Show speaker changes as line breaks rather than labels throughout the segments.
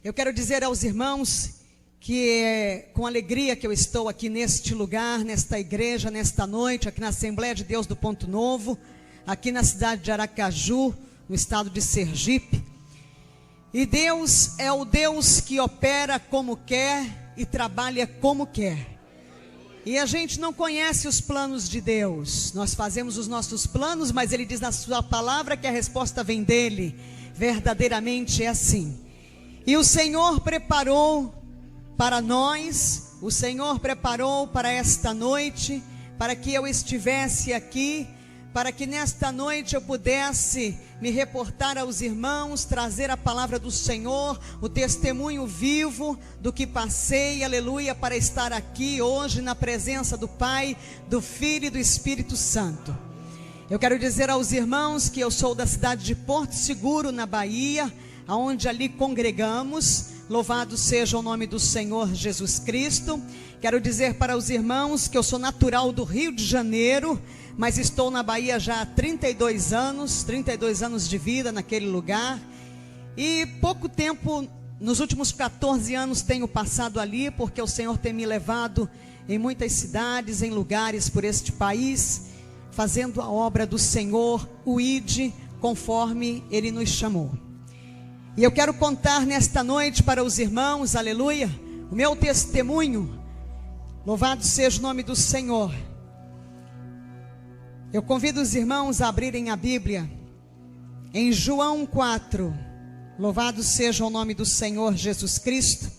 Eu quero dizer aos irmãos que é com alegria que eu estou aqui neste lugar, nesta igreja, nesta noite, aqui na Assembleia de Deus do Ponto Novo, aqui na cidade de Aracaju, no estado de Sergipe. E Deus é o Deus que opera como quer e trabalha como quer. E a gente não conhece os planos de Deus. Nós fazemos os nossos planos, mas Ele diz na sua palavra que a resposta vem dEle. Verdadeiramente é assim. E o Senhor preparou para nós, o Senhor preparou para esta noite, para que eu estivesse aqui, para que nesta noite eu pudesse me reportar aos irmãos, trazer a palavra do Senhor, o testemunho vivo do que passei, aleluia, para estar aqui hoje na presença do Pai, do Filho e do Espírito Santo. Eu quero dizer aos irmãos que eu sou da cidade de Porto Seguro, na Bahia, aonde ali congregamos. Louvado seja o nome do Senhor Jesus Cristo. Quero dizer para os irmãos que eu sou natural do Rio de Janeiro, mas estou na Bahia já há 32 anos de vida naquele lugar. E pouco tempo, nos últimos 14 anos tenho passado ali, porque o Senhor tem me levado em muitas cidades, em lugares por este país, fazendo a obra do Senhor, o ID, conforme Ele nos chamou. E eu quero contar nesta noite para os irmãos, aleluia, o meu testemunho. Louvado seja o nome do Senhor. Eu convido os irmãos a abrirem a Bíblia em João 4. Louvado seja o nome do Senhor Jesus Cristo.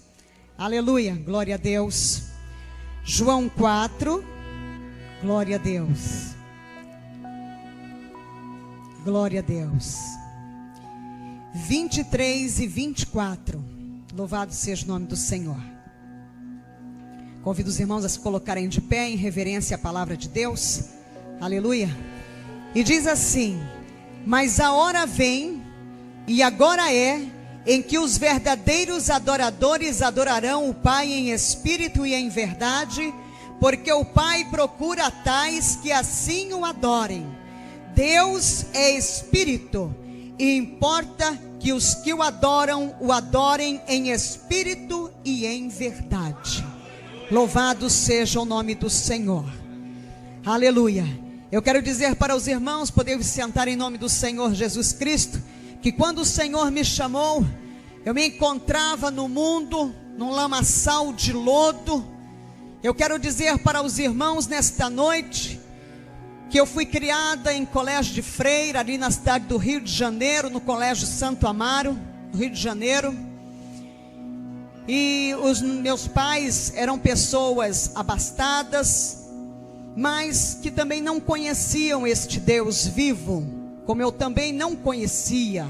Aleluia, glória a Deus. João 4, glória a Deus. Glória a Deus. 23 e 24. Louvado seja o nome do Senhor. Convido os irmãos a se colocarem de pé em reverência à palavra de Deus. Aleluia. E diz assim: mas a hora vem, e agora é, em que os verdadeiros adoradores adorarão o Pai em espírito e em verdade, porque o Pai procura tais que assim o adorem. Deus é espírito, e importa que os que o adorem em espírito e em verdade. Louvado seja o nome do Senhor. Aleluia. Eu quero dizer para os irmãos, poderem sentar em nome do Senhor Jesus Cristo, que quando o Senhor me chamou, eu me encontrava no mundo, num lamaçal de lodo. Eu quero dizer para os irmãos nesta noite, que eu fui criada em colégio de freira, ali na cidade do Rio de Janeiro, no colégio Santo Amaro, no Rio de Janeiro. E os meus pais eram pessoas abastadas, mas que também não conheciam este Deus vivo, como eu também não conhecia.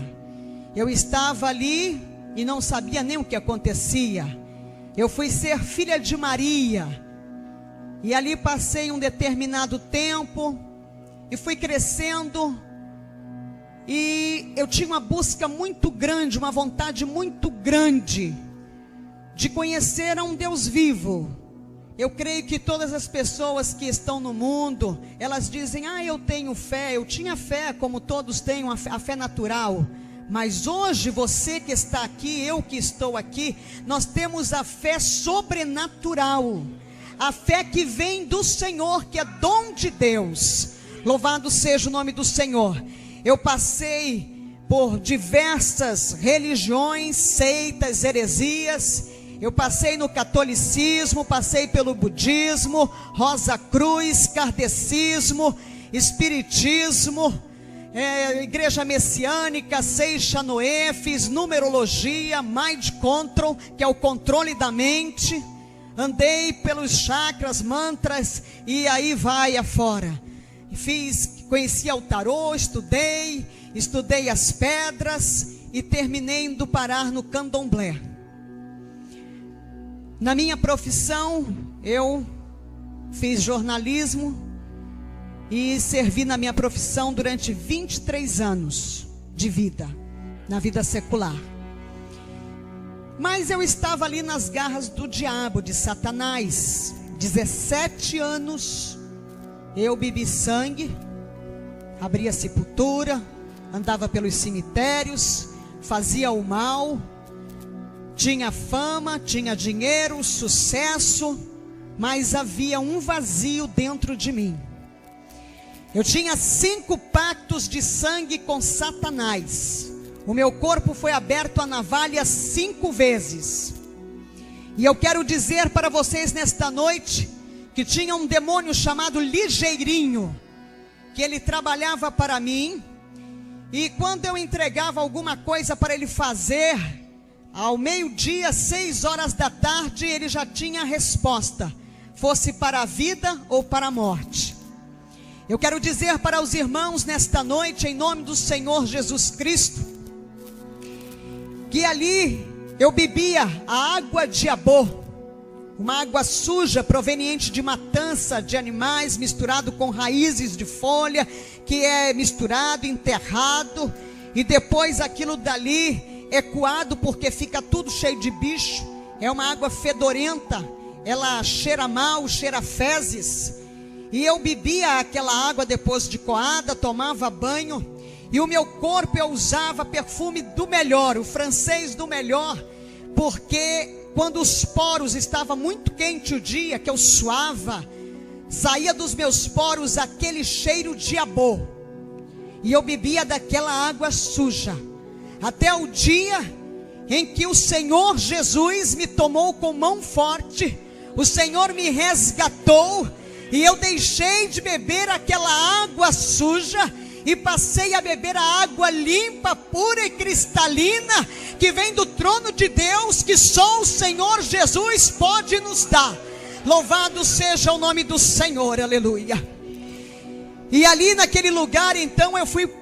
Eu estava ali e não sabia nem o que acontecia. Eu fui ser filha de Maria, e ali passei um determinado tempo, e fui crescendo, e eu tinha uma busca muito grande, uma vontade muito grande, de conhecer a um Deus vivo. Eu creio que todas as pessoas que estão no mundo, elas dizem, eu tenho fé, eu tinha fé, como todos têm a fé natural. Mas hoje você que está aqui, eu que estou aqui, nós temos a fé sobrenatural. A fé que vem do Senhor, que é dom de Deus. Louvado seja o nome do Senhor. Eu passei por diversas religiões, seitas, heresias. Eu passei no catolicismo, passei pelo budismo, Rosa Cruz, kardecismo, espiritismo, igreja messiânica, Seixa Noé, fiz numerologia, mind control, que é o controle da mente. Andei pelos chakras, mantras, e aí vai afora. Conheci o tarô, estudei as pedras, e terminei indo parar no candomblé. Na minha profissão, eu fiz jornalismo e servi na minha profissão durante 23 anos de vida, na vida secular. Mas eu estava ali nas garras do diabo, de Satanás. 17 anos, eu bebi sangue, abria sepultura, andava pelos cemitérios, fazia o mal, tinha fama, tinha dinheiro, sucesso, mas havia um vazio dentro de mim. Eu tinha 5 pactos de sangue com Satanás. O meu corpo foi aberto à navalha 5 vezes. E eu quero dizer para vocês nesta noite que tinha um demônio chamado Ligeirinho, que ele trabalhava para mim, e quando eu entregava alguma coisa para ele fazer, ao meio-dia, 6 horas da tarde, ele já tinha a resposta, fosse para a vida ou para a morte. Eu quero dizer para os irmãos nesta noite, em nome do Senhor Jesus Cristo, que ali eu bebia a água de Abô, uma água suja proveniente de matança de animais, misturado com raízes de folha, que é misturado, enterrado, e depois aquilo dali é coado, porque fica tudo cheio de bicho. É uma água fedorenta, ela cheira mal, cheira fezes. E eu bebia aquela água depois de coada, tomava banho, e o meu corpo eu usava perfume do melhor, o francês do melhor, porque quando os poros estavam muito quente o dia, que eu suava, saía dos meus poros aquele cheiro de Abô, e eu bebia daquela água suja, até o dia em que o Senhor Jesus me tomou com mão forte, o Senhor me resgatou, e eu deixei de beber aquela água suja, e passei a beber a água limpa, pura e cristalina, que vem do trono de Deus, que só o Senhor Jesus pode nos dar. Louvado seja o nome do Senhor, aleluia. E ali naquele lugar, então, eu fui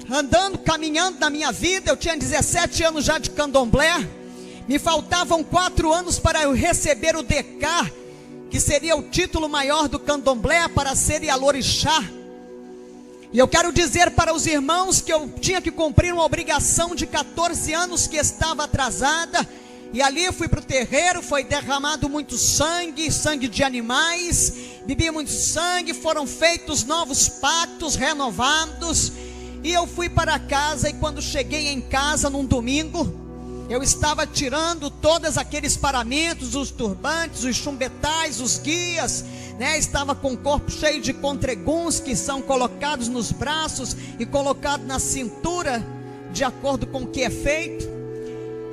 andando, caminhando na minha vida. Eu tinha 17 anos já de candomblé, me faltavam 4 anos para eu receber o DK, que seria o título maior do candomblé, para ser Ialorixá. E eu quero dizer para os irmãos que eu tinha que cumprir uma obrigação de 14 anos que estava atrasada. E ali eu fui para o terreiro, foi derramado muito sangue, sangue de animais, bebi muito sangue, foram feitos novos pactos, renovados. E eu fui para casa, e quando cheguei em casa num domingo, eu estava tirando todos aqueles paramentos, os turbantes, os chumbetais, os guias, né? Estava com o corpo cheio de contreguns, que são colocados nos braços e colocados na cintura, de acordo com o que é feito.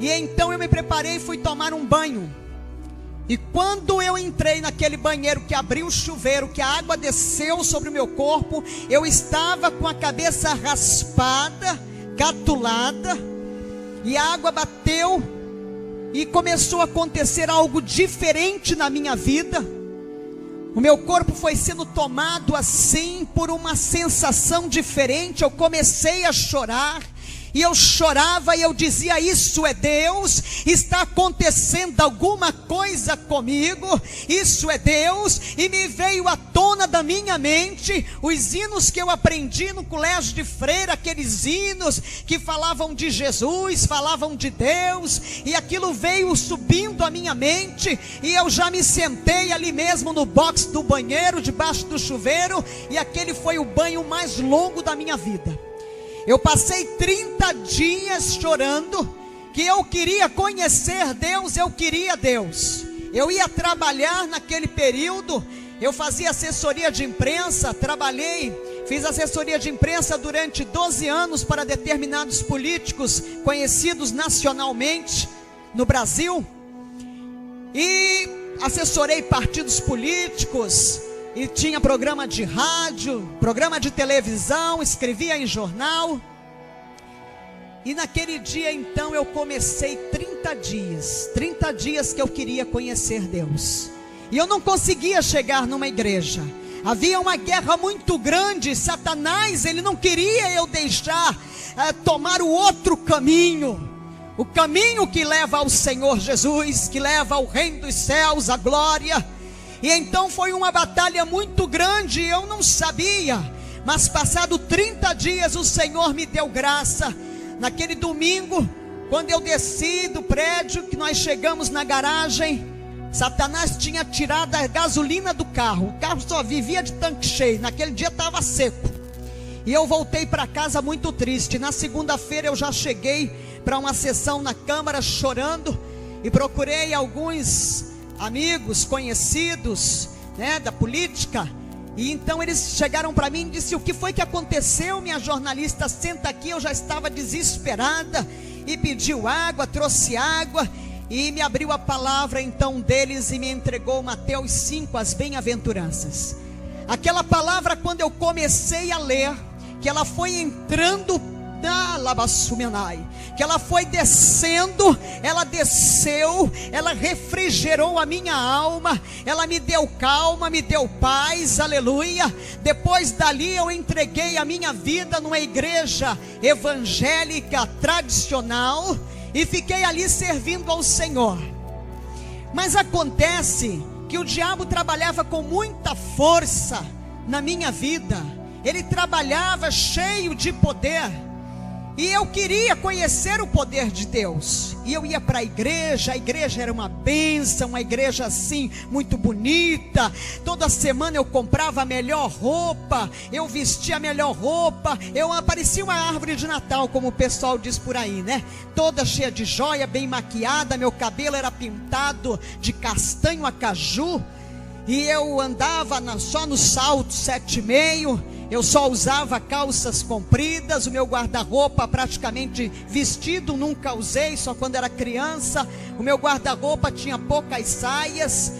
E então eu me preparei e fui tomar um banho. E quando eu entrei naquele banheiro, que abriu o chuveiro, que a água desceu sobre o meu corpo, eu estava com a cabeça raspada, catulada, e a água bateu, e começou a acontecer algo diferente na minha vida. O meu corpo foi sendo tomado assim por uma sensação diferente. Eu comecei a chorar, e eu chorava, e eu dizia: isso é Deus, está acontecendo alguma coisa comigo, isso é Deus. E me veio à tona da minha mente os hinos que eu aprendi no colégio de freira, aqueles hinos que falavam de Jesus, falavam de Deus, e aquilo veio subindo à minha mente, e eu já me sentei ali mesmo no box do banheiro, debaixo do chuveiro, e aquele foi o banho mais longo da minha vida. Eu passei 30 dias chorando, que eu queria conhecer Deus, eu queria Deus. Eu ia trabalhar naquele período, eu fazia assessoria de imprensa, fiz assessoria de imprensa durante 12 anos para determinados políticos conhecidos nacionalmente no Brasil. E assessorei partidos políticos, e tinha programa de rádio, programa de televisão, escrevia em jornal. E naquele dia então eu comecei 30 dias que eu queria conhecer Deus. E eu não conseguia chegar numa igreja. Havia uma guerra muito grande. Satanás, ele não queria eu deixar tomar o outro caminho, o caminho que leva ao Senhor Jesus, que leva ao reino dos céus, a glória. E então foi uma batalha muito grande, eu não sabia, mas passado 30 dias o Senhor me deu graça. Naquele domingo, quando eu desci do prédio, que nós chegamos na garagem, Satanás tinha tirado a gasolina do carro, o carro só vivia de tanque cheio, naquele dia estava seco. E eu voltei para casa muito triste. Na segunda-feira eu já cheguei para uma sessão na Câmara chorando, e procurei alguns amigos conhecidos, né, da política. E então eles chegaram para mim e disseram: o que foi que aconteceu, minha jornalista? Senta aqui. Eu já estava desesperada, e pediu água, trouxe água, e me abriu a palavra então deles e me entregou Mateus 5, as bem-aventuranças. Aquela palavra, quando eu comecei a ler, que ela foi entrando na Labassumenai, que ela foi descendo, ela desceu, ela refrigerou a minha alma, ela me deu calma, me deu paz, aleluia. Depois dali eu entreguei a minha vida numa igreja evangélica tradicional e fiquei ali servindo ao Senhor. Mas acontece que o diabo trabalhava com muita força na minha vida, ele trabalhava cheio de poder. E eu queria conhecer o poder de Deus. E eu ia para a igreja era uma bênção, uma igreja assim, muito bonita. Toda semana eu comprava a melhor roupa, eu vestia a melhor roupa. Eu parecia uma árvore de Natal, como o pessoal diz por aí, né? Toda cheia de joia, bem maquiada. Meu cabelo era pintado de castanho a caju. E eu andava só no salto 7,5. Eu só usava calças compridas. O meu guarda-roupa praticamente vestido nunca usei, só quando era criança. O meu guarda-roupa tinha poucas saias.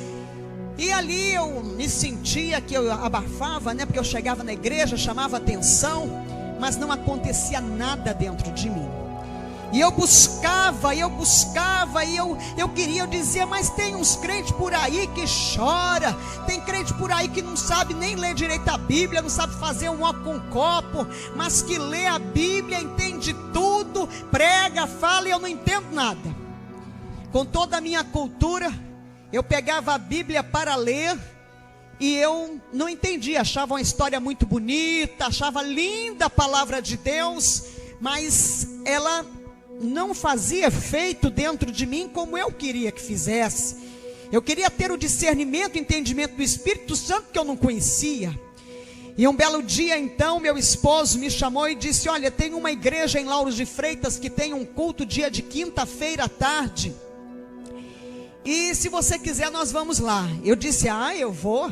E ali eu me sentia que eu abafava, né? Porque eu chegava na igreja, chamava atenção, mas não acontecia nada dentro de mim. E eu buscava, e eu queria, eu dizia: mas tem uns crentes por aí que chora, tem crente por aí que não sabe nem ler direito a Bíblia, não sabe fazer um ó com um copo, mas que lê a Bíblia, entende tudo, prega, fala, e eu não entendo nada. Com toda a minha cultura, eu pegava a Bíblia para ler, e eu não entendia, achava uma história muito bonita, achava linda a palavra de Deus, mas ela não fazia efeito dentro de mim como eu queria que fizesse. Eu queria ter o discernimento, o entendimento do Espírito Santo que eu não conhecia. E um belo dia então, meu esposo me chamou e disse: olha, tem uma igreja em Lauros de Freitas que tem um culto dia de quinta-feira à tarde, e se você quiser nós vamos lá. Eu disse: eu vou.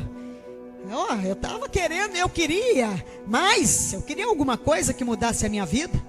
Eu estava querendo, eu queria alguma coisa que mudasse a minha vida.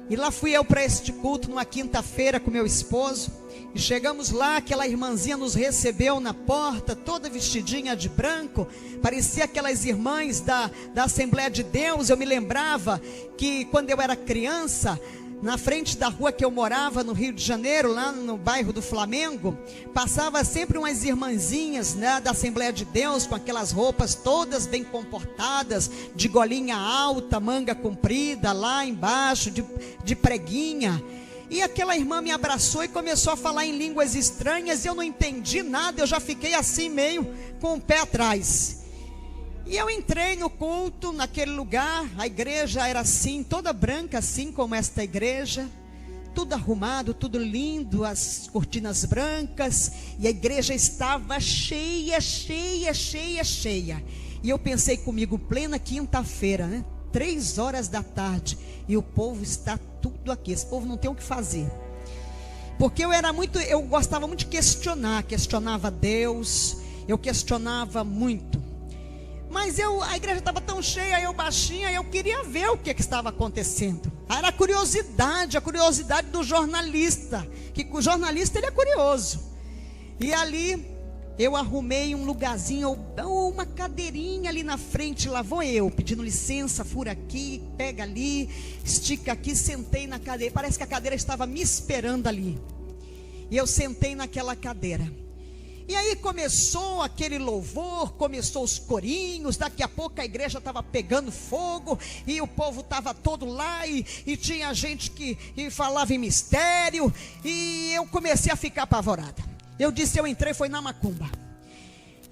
E lá fui eu para este culto numa quinta-feira com meu esposo. E chegamos lá, aquela irmãzinha nos recebeu na porta, toda vestidinha de branco. Parecia aquelas irmãs da Assembleia de Deus. Eu me lembrava que quando eu era criança, na frente da rua que eu morava no Rio de Janeiro, lá no bairro do Flamengo, passava sempre umas irmãzinhas, né, da Assembleia de Deus, com aquelas roupas todas bem comportadas, de golinha alta, manga comprida, lá embaixo, de preguinha. E aquela irmã me abraçou e começou a falar em línguas estranhas, e eu não entendi nada, eu já fiquei assim meio com o pé atrás. E eu entrei no culto, naquele lugar. A igreja era assim, toda branca, assim como esta igreja, tudo arrumado, tudo lindo, as cortinas brancas, e a igreja estava cheia. E eu pensei comigo, plena quinta-feira, né? 3h da tarde, e o povo está tudo aqui. Esse povo não tem o que fazer. Porque eu gostava muito de questionava Deus, eu questionava muito. Mas a igreja estava tão cheia, eu baixinha, eu queria ver o que estava acontecendo. Era a curiosidade do jornalista, que o jornalista ele é curioso. E ali eu arrumei um lugarzinho, uma cadeirinha ali na frente, lá vou eu, pedindo licença, fura aqui, pega ali, estica aqui, sentei na cadeira. Parece que a cadeira estava me esperando ali. E eu sentei naquela cadeira. E aí começou aquele louvor, começou os corinhos. Daqui a pouco a igreja estava pegando fogo, e o povo estava todo lá, e tinha gente que falava em mistério. E eu comecei a ficar apavorada. Eu entrei, foi na macumba.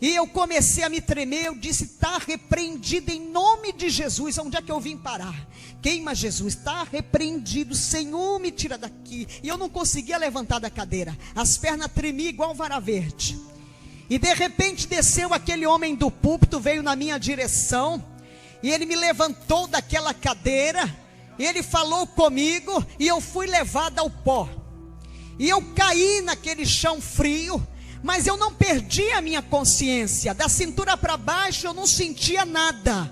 E eu comecei a me tremer. Eu disse: está repreendido em nome de Jesus. Onde é que eu vim parar? Queima Jesus, está repreendido, Senhor, me tira daqui. E eu não conseguia levantar da cadeira, as pernas tremiam igual vara verde. E de repente desceu aquele homem do púlpito, veio na minha direção, e ele me levantou daquela cadeira, e ele falou comigo, e eu fui levado ao pó. E eu caí naquele chão frio, mas eu não perdi a minha consciência. Da cintura para baixo eu não sentia nada.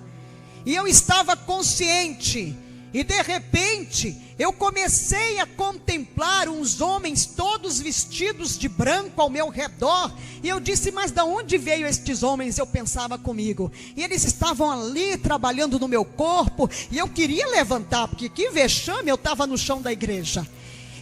E eu estava consciente. E de repente, eu comecei a contemplar uns homens todos vestidos de branco ao meu redor. E eu disse, mas de onde veio estes homens? Eu pensava comigo. E eles estavam ali trabalhando no meu corpo. E eu queria levantar, porque que vexame, eu estava no chão da igreja.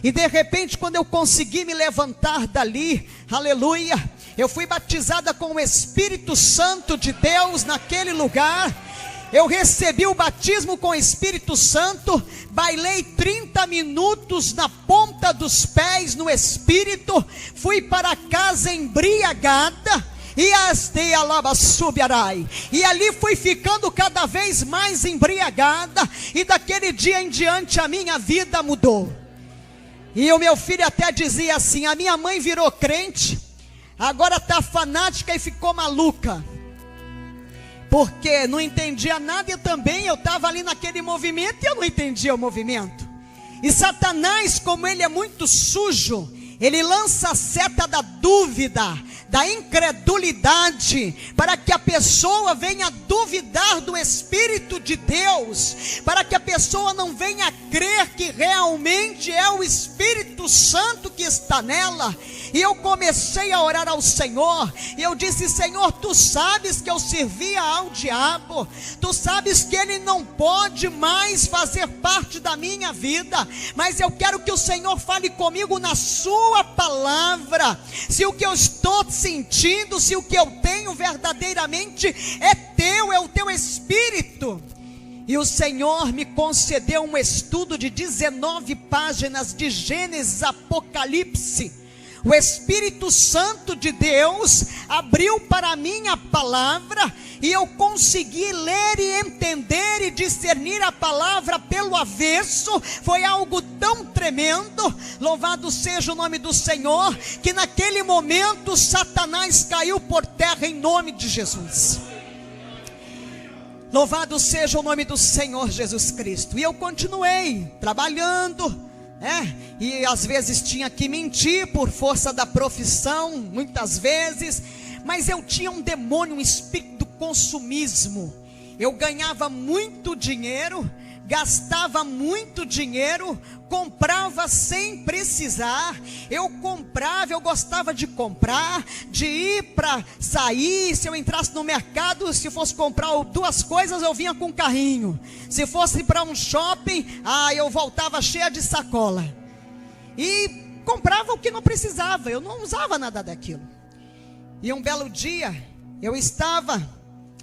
E de repente, quando eu consegui me levantar dali, aleluia, eu fui batizada com o Espírito Santo de Deus naquele lugar. Eu recebi o batismo com o Espírito Santo, bailei 30 minutos na ponta dos pés no Espírito, fui para casa embriagada, e ali fui ficando cada vez mais embriagada, e daquele dia em diante a minha vida mudou. E o meu filho até dizia assim, a minha mãe virou crente, agora está fanática e ficou maluca. Porque não entendia nada e também eu estava ali naquele movimento e eu não entendia o movimento. E Satanás, como ele é muito sujo, ele lança a seta da dúvida, da incredulidade, para que a pessoa venha duvidar do Espírito de Deus, para que a pessoa não venha crer que realmente é o Espírito Santo que está nela. E eu comecei a orar ao Senhor, e eu disse, Senhor, tu sabes que eu servia ao diabo, tu sabes que ele não pode mais fazer parte da minha vida, mas eu quero que o Senhor fale comigo na sua palavra, se o que eu estou sentindo, se o que eu tenho verdadeiramente é teu, é o teu Espírito. E o Senhor me concedeu um estudo de 19 páginas de Gênesis, Apocalipse. O Espírito Santo de Deus abriu para mim a palavra, e eu consegui ler e entender e discernir a palavra pelo avesso. Foi algo tão tremendo, louvado seja o nome do Senhor, que naquele momento Satanás caiu por terra em nome de Jesus. Louvado seja o nome do Senhor Jesus Cristo. E eu continuei trabalhando, e às vezes tinha que mentir por força da profissão, muitas vezes, mas eu tinha um demônio, um espírito do consumismo. Eu ganhava muito dinheiro, gastava muito dinheiro, comprava sem precisar. Eu comprava, eu gostava de comprar, de ir para sair. Se eu entrasse no mercado, se fosse comprar 2 coisas, eu vinha com um carrinho. Se fosse para um shopping, eu voltava cheia de sacola. E comprava o que não precisava, eu não usava nada daquilo. E um belo dia, eu estava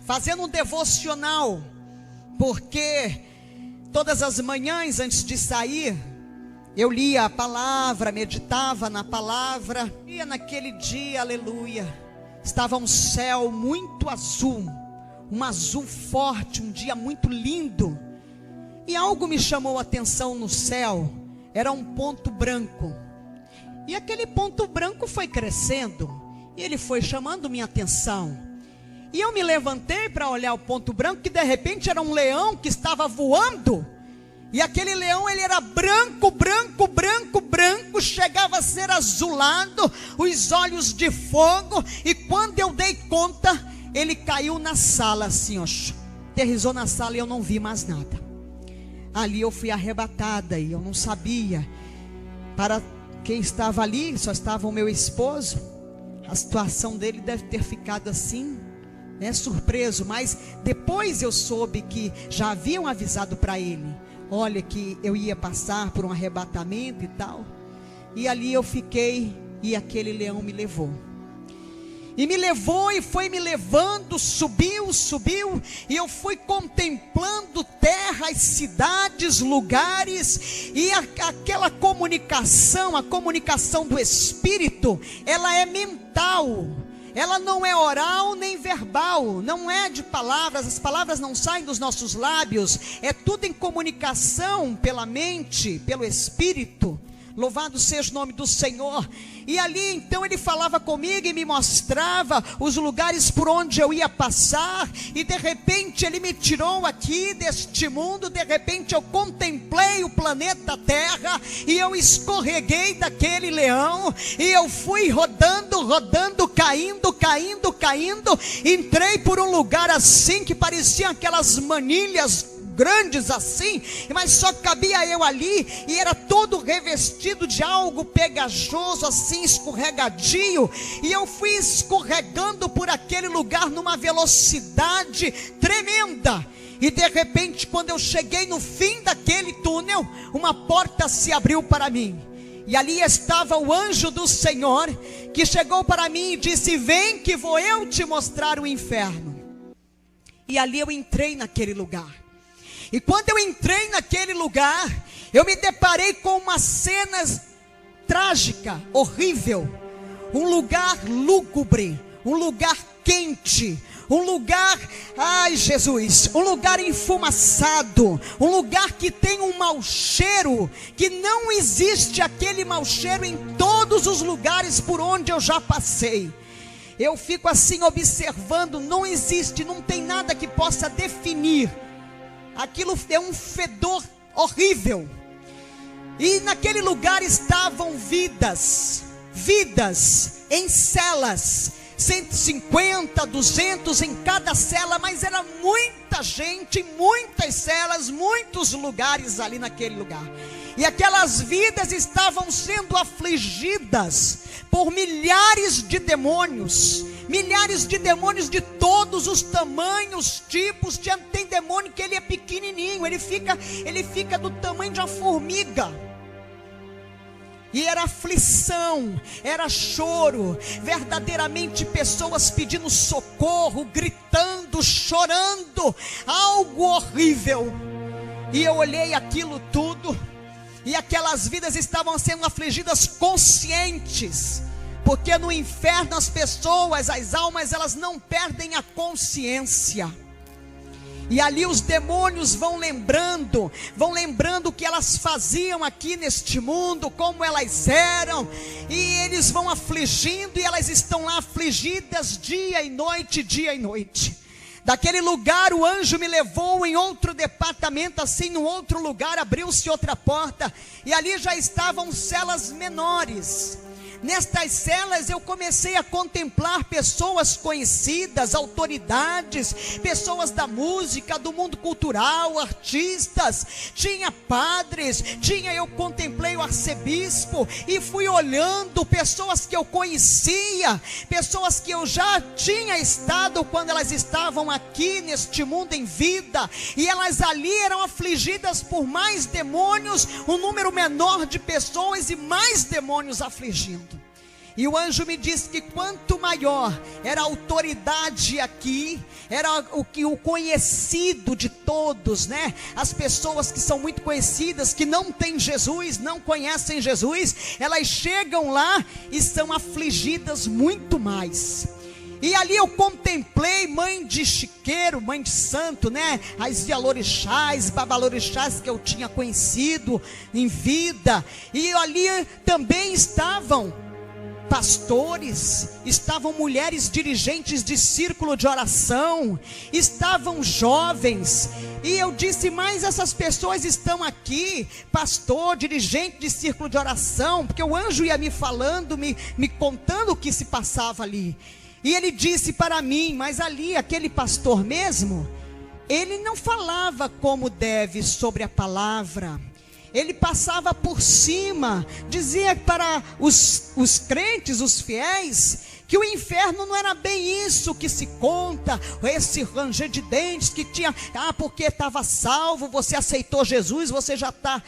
fazendo um devocional, porque todas as manhãs antes de sair, eu lia a palavra, meditava na palavra. E naquele dia, aleluia, estava um céu muito azul, um azul forte, um dia muito lindo. E algo me chamou a atenção no céu, era um ponto branco. E aquele ponto branco foi crescendo, e ele foi chamando minha atenção. E eu me levantei para olhar o ponto branco, que de repente era um leão que estava voando. E aquele leão, ele era branco, branco, branco, branco, chegava a ser azulado, os olhos de fogo. E quando eu dei conta, ele caiu na sala assim, aterrissou na sala e eu não vi mais nada. Ali eu fui arrebatada e eu não sabia para quem estava ali, só estava o meu esposo. A situação dele deve ter ficado assim, surpreso, mas depois eu soube que já haviam avisado para ele, olha, que eu ia passar por um arrebatamento e tal. E ali eu fiquei, e aquele leão me levou. E me levou e foi me levando, subiu, e eu fui contemplando terras, cidades, lugares, e aquela comunicação, a comunicação do Espírito, ela é mental. Ela não é oral nem verbal, não é de palavras, as palavras não saem dos nossos lábios, é tudo em comunicação pela mente, pelo Espírito. Louvado seja o nome do Senhor. E ali então ele falava comigo e me mostrava os lugares por onde eu ia passar. E de repente ele me tirou aqui deste mundo. De repente eu contemplei o planeta Terra. E eu escorreguei daquele leão. E eu fui rodando, caindo. Entrei por um lugar assim que pareciam aquelas manilhas grandes assim, mas só cabia eu ali, e era todo revestido de algo pegajoso assim, escorregadio, e eu fui escorregando por aquele lugar numa velocidade tremenda. E de repente, quando eu cheguei no fim daquele túnel, uma porta se abriu para mim, e ali estava o anjo do Senhor, que chegou para mim e disse: vem que vou eu te mostrar o inferno. E ali eu entrei naquele lugar. E quando eu entrei naquele lugar, eu me deparei com uma cena trágica, horrível. Um lugar lúgubre, um lugar quente, um lugar, ai Jesus, um lugar enfumaçado, um lugar que tem um mau cheiro, que não existe aquele mau cheiro em todos os lugares por onde eu já passei. Eu fico assim observando, não existe, não tem nada que possa definir. Aquilo é um fedor horrível. E naquele lugar estavam vidas em celas, 150, 200 em cada cela, mas era muita gente, muitas celas, muitos lugares ali naquele lugar. E aquelas vidas estavam sendo afligidas por milhares de demônios de todos os tamanhos, tipos. Tem demônio que ele é pequenininho, ele fica do tamanho de uma formiga. E era aflição, era choro, verdadeiramente pessoas pedindo socorro, gritando, chorando, algo horrível. E eu olhei aquilo tudo, e aquelas vidas estavam sendo afligidas conscientes, porque no inferno as pessoas, as almas, elas não perdem a consciência. E ali os demônios vão lembrando o que elas faziam aqui neste mundo, como elas eram, e eles vão afligindo, e elas estão lá afligidas dia e noite. Daquele lugar o anjo me levou em outro departamento, assim, num outro lugar, abriu-se outra porta, e ali já estavam celas menores. Nestas celas eu comecei a contemplar pessoas conhecidas, autoridades, pessoas da música, do mundo cultural, artistas, tinha padres, eu contemplei o arcebispo, e fui olhando pessoas que eu conhecia, pessoas que eu já tinha estado quando elas estavam aqui neste mundo em vida, e elas ali eram afligidas por mais demônios, um número menor de pessoas e mais demônios afligindo. E o anjo me disse que quanto maior era a autoridade aqui, era o conhecido de todos, né? As pessoas que são muito conhecidas, que não têm Jesus, não conhecem Jesus, elas chegam lá e são afligidas muito mais. E ali eu contemplei mãe de chiqueiro, mãe de santo, né? As Yalorixás, babalorixás que eu tinha conhecido em vida. E ali também estavam pastores, estavam mulheres dirigentes de círculo de oração, estavam jovens. E eu disse: mas essas pessoas estão aqui, pastor, dirigente de círculo de oração, porque o anjo ia me falando, me contando o que se passava ali. E ele disse para mim: mas ali, aquele pastor mesmo, ele não falava como deve sobre a palavra. Ele passava por cima, dizia para os crentes, os fiéis, que o inferno não era bem isso que se conta, esse ranger de dentes que tinha, porque estava salvo, você aceitou Jesus, você já tá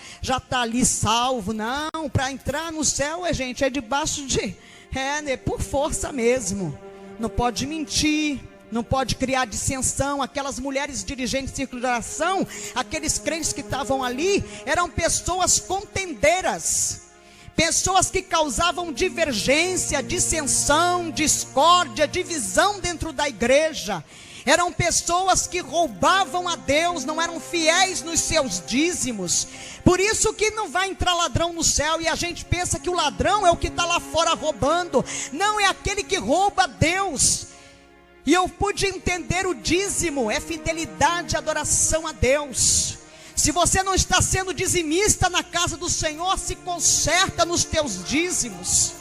ali salvo. Não, para entrar no céu, gente, é debaixo né, por força mesmo, não pode mentir, não pode criar dissensão. Aquelas mulheres dirigentes de círculo de oração, aqueles crentes que estavam ali, eram pessoas contendeiras, pessoas que causavam divergência, dissensão, discórdia, divisão dentro da igreja. Eram pessoas que roubavam a Deus, não eram fiéis nos seus dízimos. Por isso que não vai entrar ladrão no céu, e a gente pensa que o ladrão é o que está lá fora roubando. Não, é aquele que rouba a Deus. E eu pude entender: o dízimo é fidelidade, adoração a Deus. Se você não está sendo dizimista na casa do Senhor, se conserta nos teus dízimos,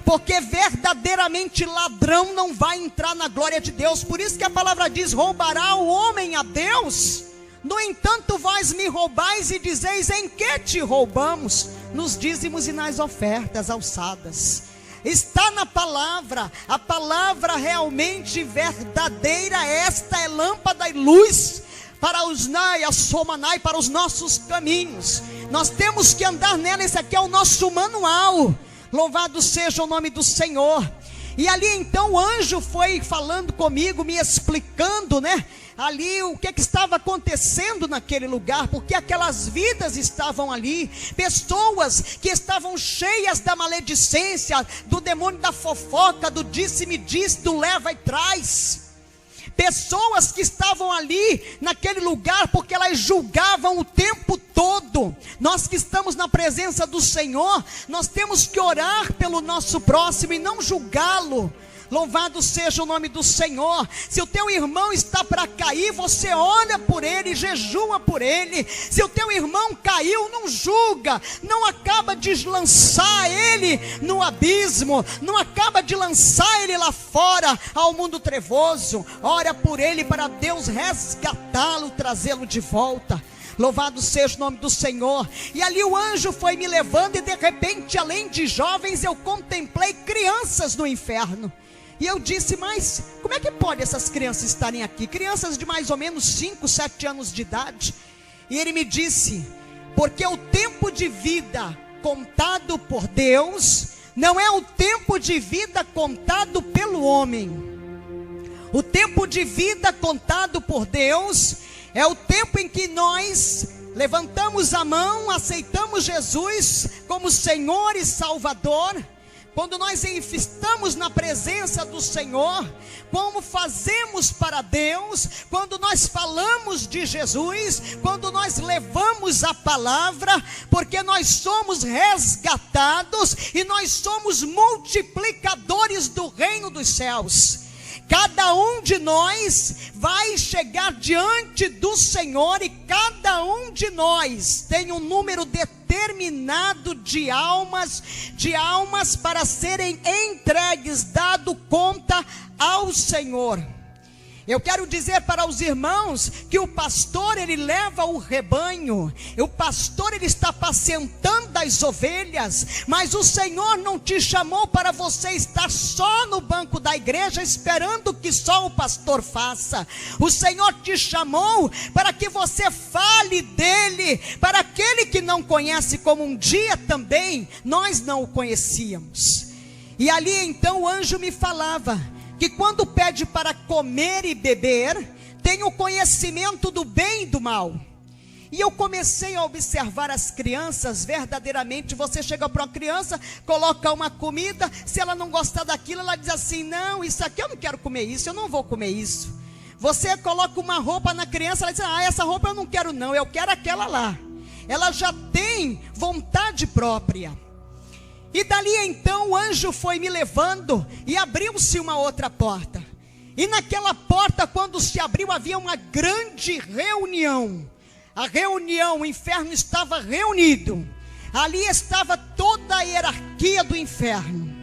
porque verdadeiramente ladrão não vai entrar na glória de Deus. Por isso que a palavra diz: roubará o homem a Deus? No entanto, vós me roubais e dizeis: em que te roubamos? Nos dízimos e nas ofertas alçadas. Está na palavra, a palavra realmente verdadeira. Esta é lâmpada e luz para os nai, a somanai, para os nossos caminhos. Nós temos que andar nela. Esse aqui é o nosso manual. Louvado seja o nome do Senhor. E ali então o anjo foi falando comigo, me explicando, ali o que estava acontecendo naquele lugar, porque aquelas vidas estavam ali, pessoas que estavam cheias da maledicência, do demônio da fofoca, do disse-me disse, do leva e traz. Pessoas que estavam ali naquele lugar porque elas julgavam o tempo todo. Nós que estamos na presença do Senhor, nós temos que orar pelo nosso próximo e não julgá-lo. Louvado seja o nome do Senhor. Se o teu irmão está para cair, você olha por ele, jejua por ele. Se o teu irmão caiu, não julga, não acaba de lançar ele no abismo, não acaba de lançar ele lá fora ao mundo trevoso. Ora por ele para Deus resgatá-lo, trazê-lo de volta. Louvado seja o nome do Senhor. E ali o anjo foi me levando, e de repente, além de jovens, eu contemplei crianças no inferno. E eu disse: mas como é que pode essas crianças estarem aqui? Crianças de mais ou menos 5, 7 anos de idade. E ele me disse: porque o tempo de vida contado por Deus não é o tempo de vida contado pelo homem. O tempo de vida contado por Deus é o tempo em que nós levantamos a mão, aceitamos Jesus como Senhor e Salvador. Quando nós estamos na presença do Senhor, como fazemos para Deus, quando nós falamos de Jesus, quando nós levamos a palavra, porque nós somos resgatados e nós somos multiplicadores do reino dos céus. Cada um de nós vai chegar diante do Senhor, e cada um de nós tem um número determinado de almas para serem entregues, dado conta ao Senhor. Eu quero dizer para os irmãos que o pastor, ele leva o rebanho, o pastor, ele está apacentando as ovelhas, mas o Senhor não te chamou para você estar só no banco da igreja esperando que só o pastor faça. O Senhor te chamou para que você fale dele para aquele que não conhece, como um dia também nós não o conhecíamos. E ali então o anjo me falava que quando pede para comer e beber, tem o conhecimento do bem e do mal. E eu comecei a observar as crianças. Verdadeiramente, você chega para uma criança, coloca uma comida, se ela não gostar daquilo, ela diz assim: não, isso aqui eu não quero comer isso, eu não vou comer isso. Você coloca uma roupa na criança, ela diz: ah, essa roupa eu não quero não, eu quero aquela lá. Ela já tem vontade própria. E dali então o anjo foi me levando, e abriu-se uma outra porta. E naquela porta, quando se abriu, havia uma grande reunião. A reunião, o inferno estava reunido. Ali estava toda a hierarquia do inferno.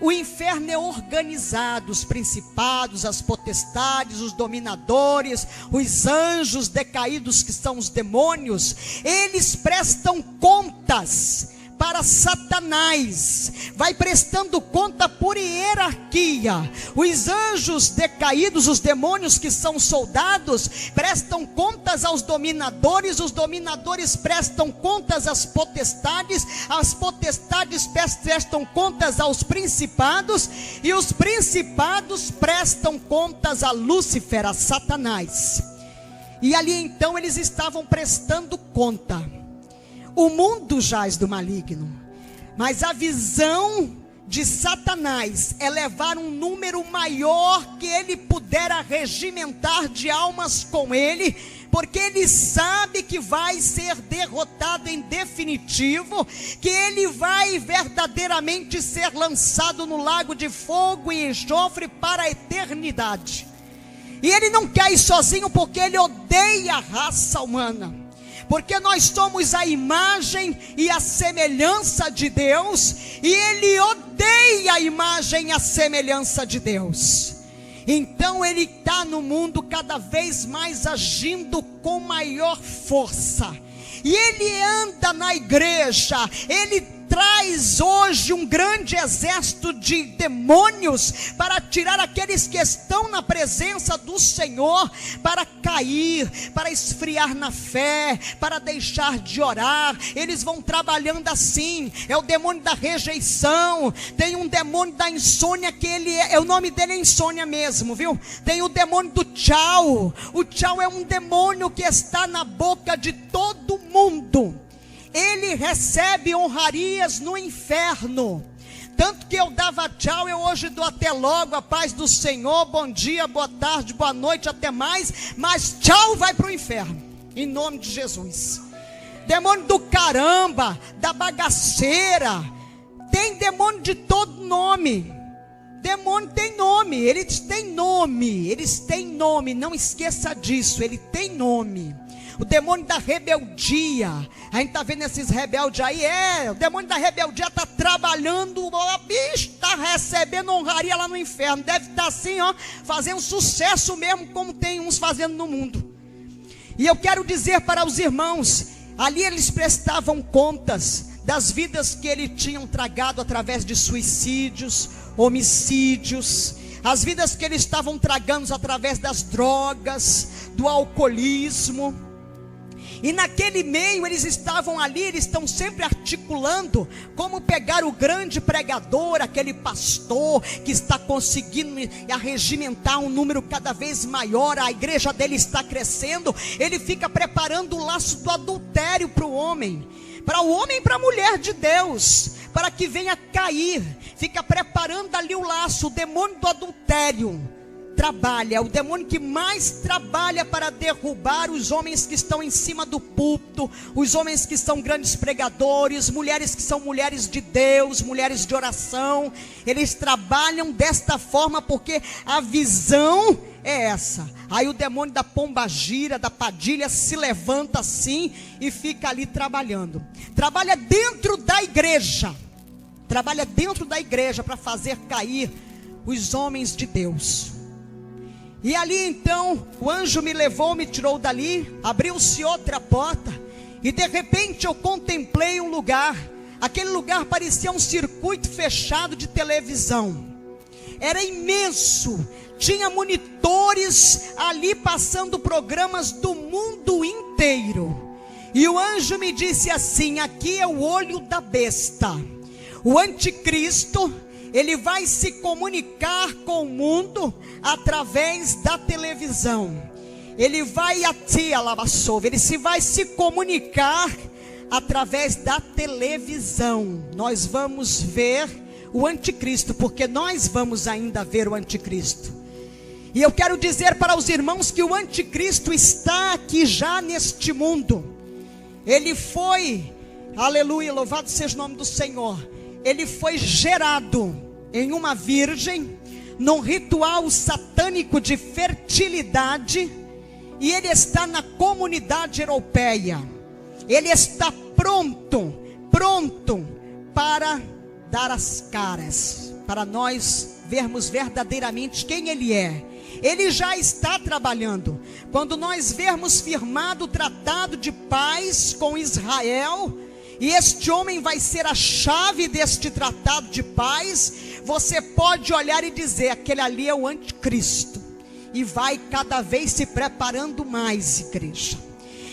O inferno é organizado: os principados, as potestades, os dominadores, os anjos decaídos, que são os demônios. Eles prestam contas para Satanás, vai prestando conta por hierarquia. Os anjos decaídos, os demônios, que são soldados, prestam contas aos dominadores, os dominadores prestam contas às potestades, as potestades prestam contas aos principados, e os principados prestam contas a Lúcifer, a Satanás. E ali então eles estavam prestando conta. O mundo jaz do maligno, mas a visão de Satanás é levar um número maior que ele pudera regimentar de almas com ele, porque ele sabe que vai ser derrotado em definitivo, que ele vai verdadeiramente ser lançado no lago de fogo e enxofre para a eternidade. E ele não quer ir sozinho, porque ele odeia a raça humana, porque nós somos a imagem e a semelhança de Deus, e ele odeia a imagem e a semelhança de Deus. Então ele está no mundo cada vez mais agindo com maior força, e ele anda na igreja, ele traz hoje um grande exército de demônios para tirar aqueles que estão na presença do Senhor, para cair, para esfriar na fé, para deixar de orar. Eles vão trabalhando assim. É o demônio da rejeição, tem um demônio da insônia, que o nome dele é insônia mesmo, viu? Tem o demônio do tchau. O tchau é um demônio que está na boca de todo mundo. Ele recebe honrarias no inferno, tanto que eu dava tchau, eu hoje dou até logo, a paz do Senhor, bom dia, boa tarde, boa noite, até mais, mas tchau vai para o inferno, em nome de Jesus. Demônio do caramba, da bagaceira, tem demônio de todo nome. Demônio tem nome, eles têm nome, não esqueça disso, ele tem nome. O demônio da rebeldia, a gente está vendo esses rebeldes aí, o demônio da rebeldia está trabalhando, está recebendo honraria lá no inferno, deve estar assim, fazendo sucesso mesmo, como tem uns fazendo no mundo. E eu quero dizer para os irmãos, ali eles prestavam contas das vidas que eles tinham tragado através de suicídios, homicídios, as vidas que eles estavam tragando através das drogas, do alcoolismo. E naquele meio eles estavam ali, eles estão sempre articulando como pegar o grande pregador, aquele pastor que está conseguindo arregimentar um número cada vez maior, a igreja dele está crescendo, ele fica preparando o laço do adultério para o homem e para a mulher de Deus, para que venha cair, fica preparando ali o laço. O demônio do adultério trabalha, é o demônio que mais trabalha para derrubar os homens que estão em cima do púlpito, os homens que são grandes pregadores, mulheres que são mulheres de Deus, mulheres de oração. Eles trabalham desta forma porque a visão é essa. Aí o demônio da pombagira, da padilha se levanta assim e fica ali trabalhando. Trabalha dentro da igreja para fazer cair os homens de Deus. E ali então, o anjo me levou, me tirou dali, abriu-se outra porta, e de repente eu contemplei um lugar. Aquele lugar parecia um circuito fechado de televisão, era imenso, tinha monitores ali passando programas do mundo inteiro. E o anjo me disse assim: aqui é o olho da besta. O anticristo, ele vai se comunicar com o mundo através da televisão. Ele vai vai se comunicar através da televisão. Nós vamos ver o anticristo, porque nós vamos ainda ver o anticristo. E eu quero dizer para os irmãos que o anticristo está aqui já neste mundo. Ele foi, aleluia, louvado seja o nome do Senhor, ele foi gerado em uma virgem, num ritual satânico de fertilidade, e ele está na comunidade europeia. Ele está pronto para dar as caras, para nós vermos verdadeiramente quem ele é. Ele já está trabalhando. Quando nós vermos firmado o tratado de paz com Israel, e este homem vai ser a chave deste tratado de paz, você pode olhar e dizer: aquele ali é o anticristo. E vai cada vez se preparando mais, igreja.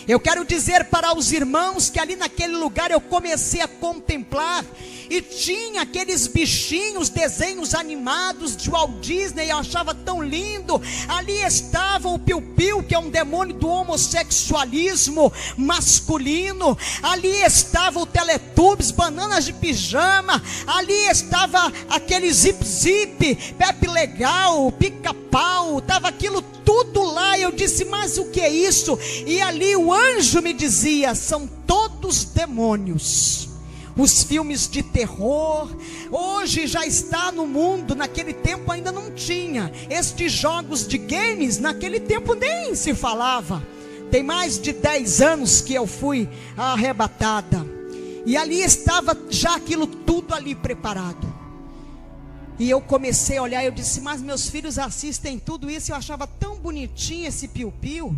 Eu quero dizer para os irmãos que ali naquele lugar eu comecei a contemplar, e tinha aqueles bichinhos, desenhos animados de Walt Disney, eu achava tão lindo. Ali estava o Piu-Piu, que é um demônio do homossexualismo masculino. Ali estava o Teletubbies, bananas de pijama. Ali estava aquele Zip Zip, Pepe Legal, Pica-Pau, estava aquilo tudo lá. Eu disse, mas o que é isso? E ali o anjo me dizia, são todos demônios. Os filmes de terror, hoje já está no mundo, naquele tempo ainda não tinha. Estes jogos de games, naquele tempo nem se falava. Tem mais de 10 anos que eu fui arrebatada. E ali estava já aquilo tudo ali preparado. E eu comecei a olhar, eu disse, mas meus filhos assistem tudo isso. Eu achava tão bonitinho esse Piu-Piu,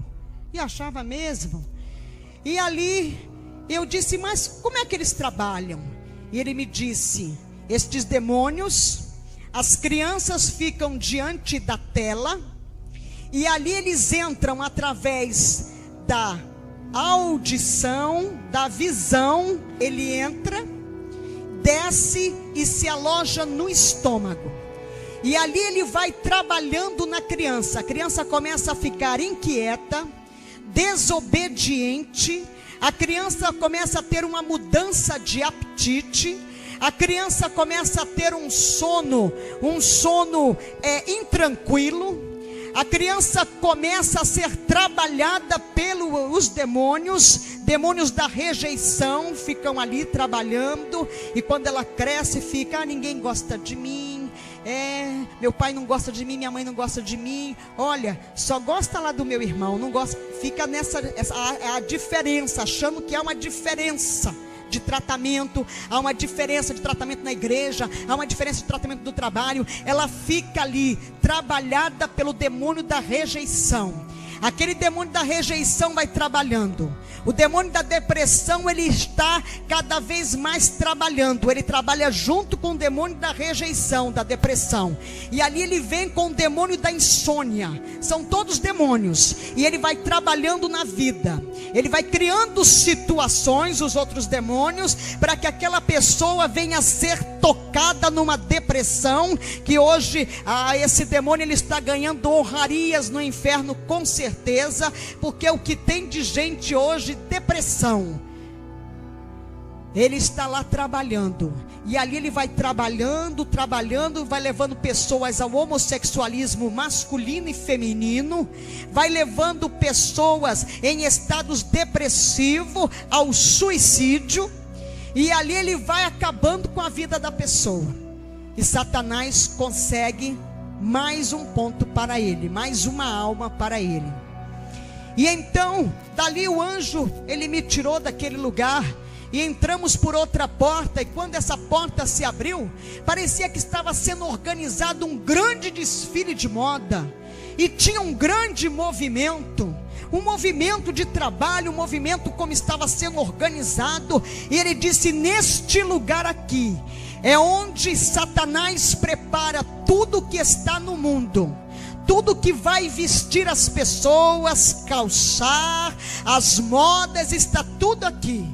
e achava mesmo. E ali eu disse, mas como é que eles trabalham? E ele me disse, estes demônios, as crianças ficam diante da tela, e ali eles entram através da audição, da visão. Ele entra, desce e se aloja no estômago. E ali ele vai trabalhando na criança. A criança começa a ficar inquieta, desobediente. A criança começa a ter uma mudança de apetite. A criança começa a ter um sono intranquilo. A criança começa a ser trabalhada pelos demônios da rejeição ficam ali trabalhando. E quando ela cresce, fica, ninguém gosta de mim. Meu pai não gosta de mim, minha mãe não gosta de mim. Olha, só gosta lá do meu irmão, não gosta. Fica a diferença, achando que há uma diferença de tratamento, há uma diferença de tratamento na igreja, há uma diferença de tratamento do trabalho. Ela fica ali, trabalhada pelo demônio da rejeição. Aquele demônio da rejeição vai trabalhando. O demônio da depressão, ele está cada vez mais trabalhando. Ele trabalha junto com o demônio da rejeição, da depressão. E ali ele vem com o demônio da insônia. São todos demônios. E ele vai trabalhando na vida. Ele vai criando situações, os outros demônios, para que aquela pessoa venha a ser tocada numa depressão. Que hoje, esse demônio, ele está ganhando honrarias no inferno, com certeza. Porque o que tem de gente hoje, depressão, ele está lá trabalhando. E ali ele vai trabalhando, vai levando pessoas ao homossexualismo masculino e feminino, vai levando pessoas em estados depressivos ao suicídio. E ali ele vai acabando com a vida da pessoa. E Satanás consegue mais um ponto para ele, mais uma alma para ele. E então, dali o anjo, ele me tirou daquele lugar, e entramos por outra porta. E quando essa porta se abriu, parecia que estava sendo organizado um grande desfile de moda, e tinha um grande movimento, um movimento de trabalho, um movimento como estava sendo organizado. E ele disse, neste lugar aqui, é onde Satanás prepara tudo que está no mundo. Tudo que vai vestir as pessoas, calçar, as modas, está tudo aqui.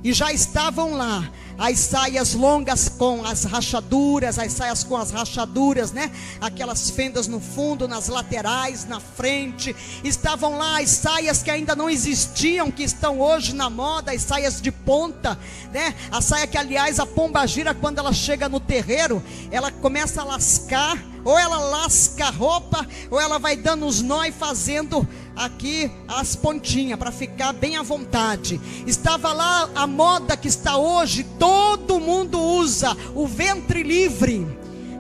E já estavam lá as saias longas com as rachaduras, as saias com as rachaduras, né? Aquelas fendas no fundo, nas laterais, na frente. Estavam lá as saias que ainda não existiam, que estão hoje na moda, as saias de ponta, né? A saia que, aliás, a pombagira, quando ela chega no terreiro, ela começa a lascar. Ou ela lasca a roupa, ou ela vai dando os nós, fazendo aqui as pontinhas, para ficar bem à vontade. Estava lá a moda que está hoje, todo mundo usa, o ventre livre,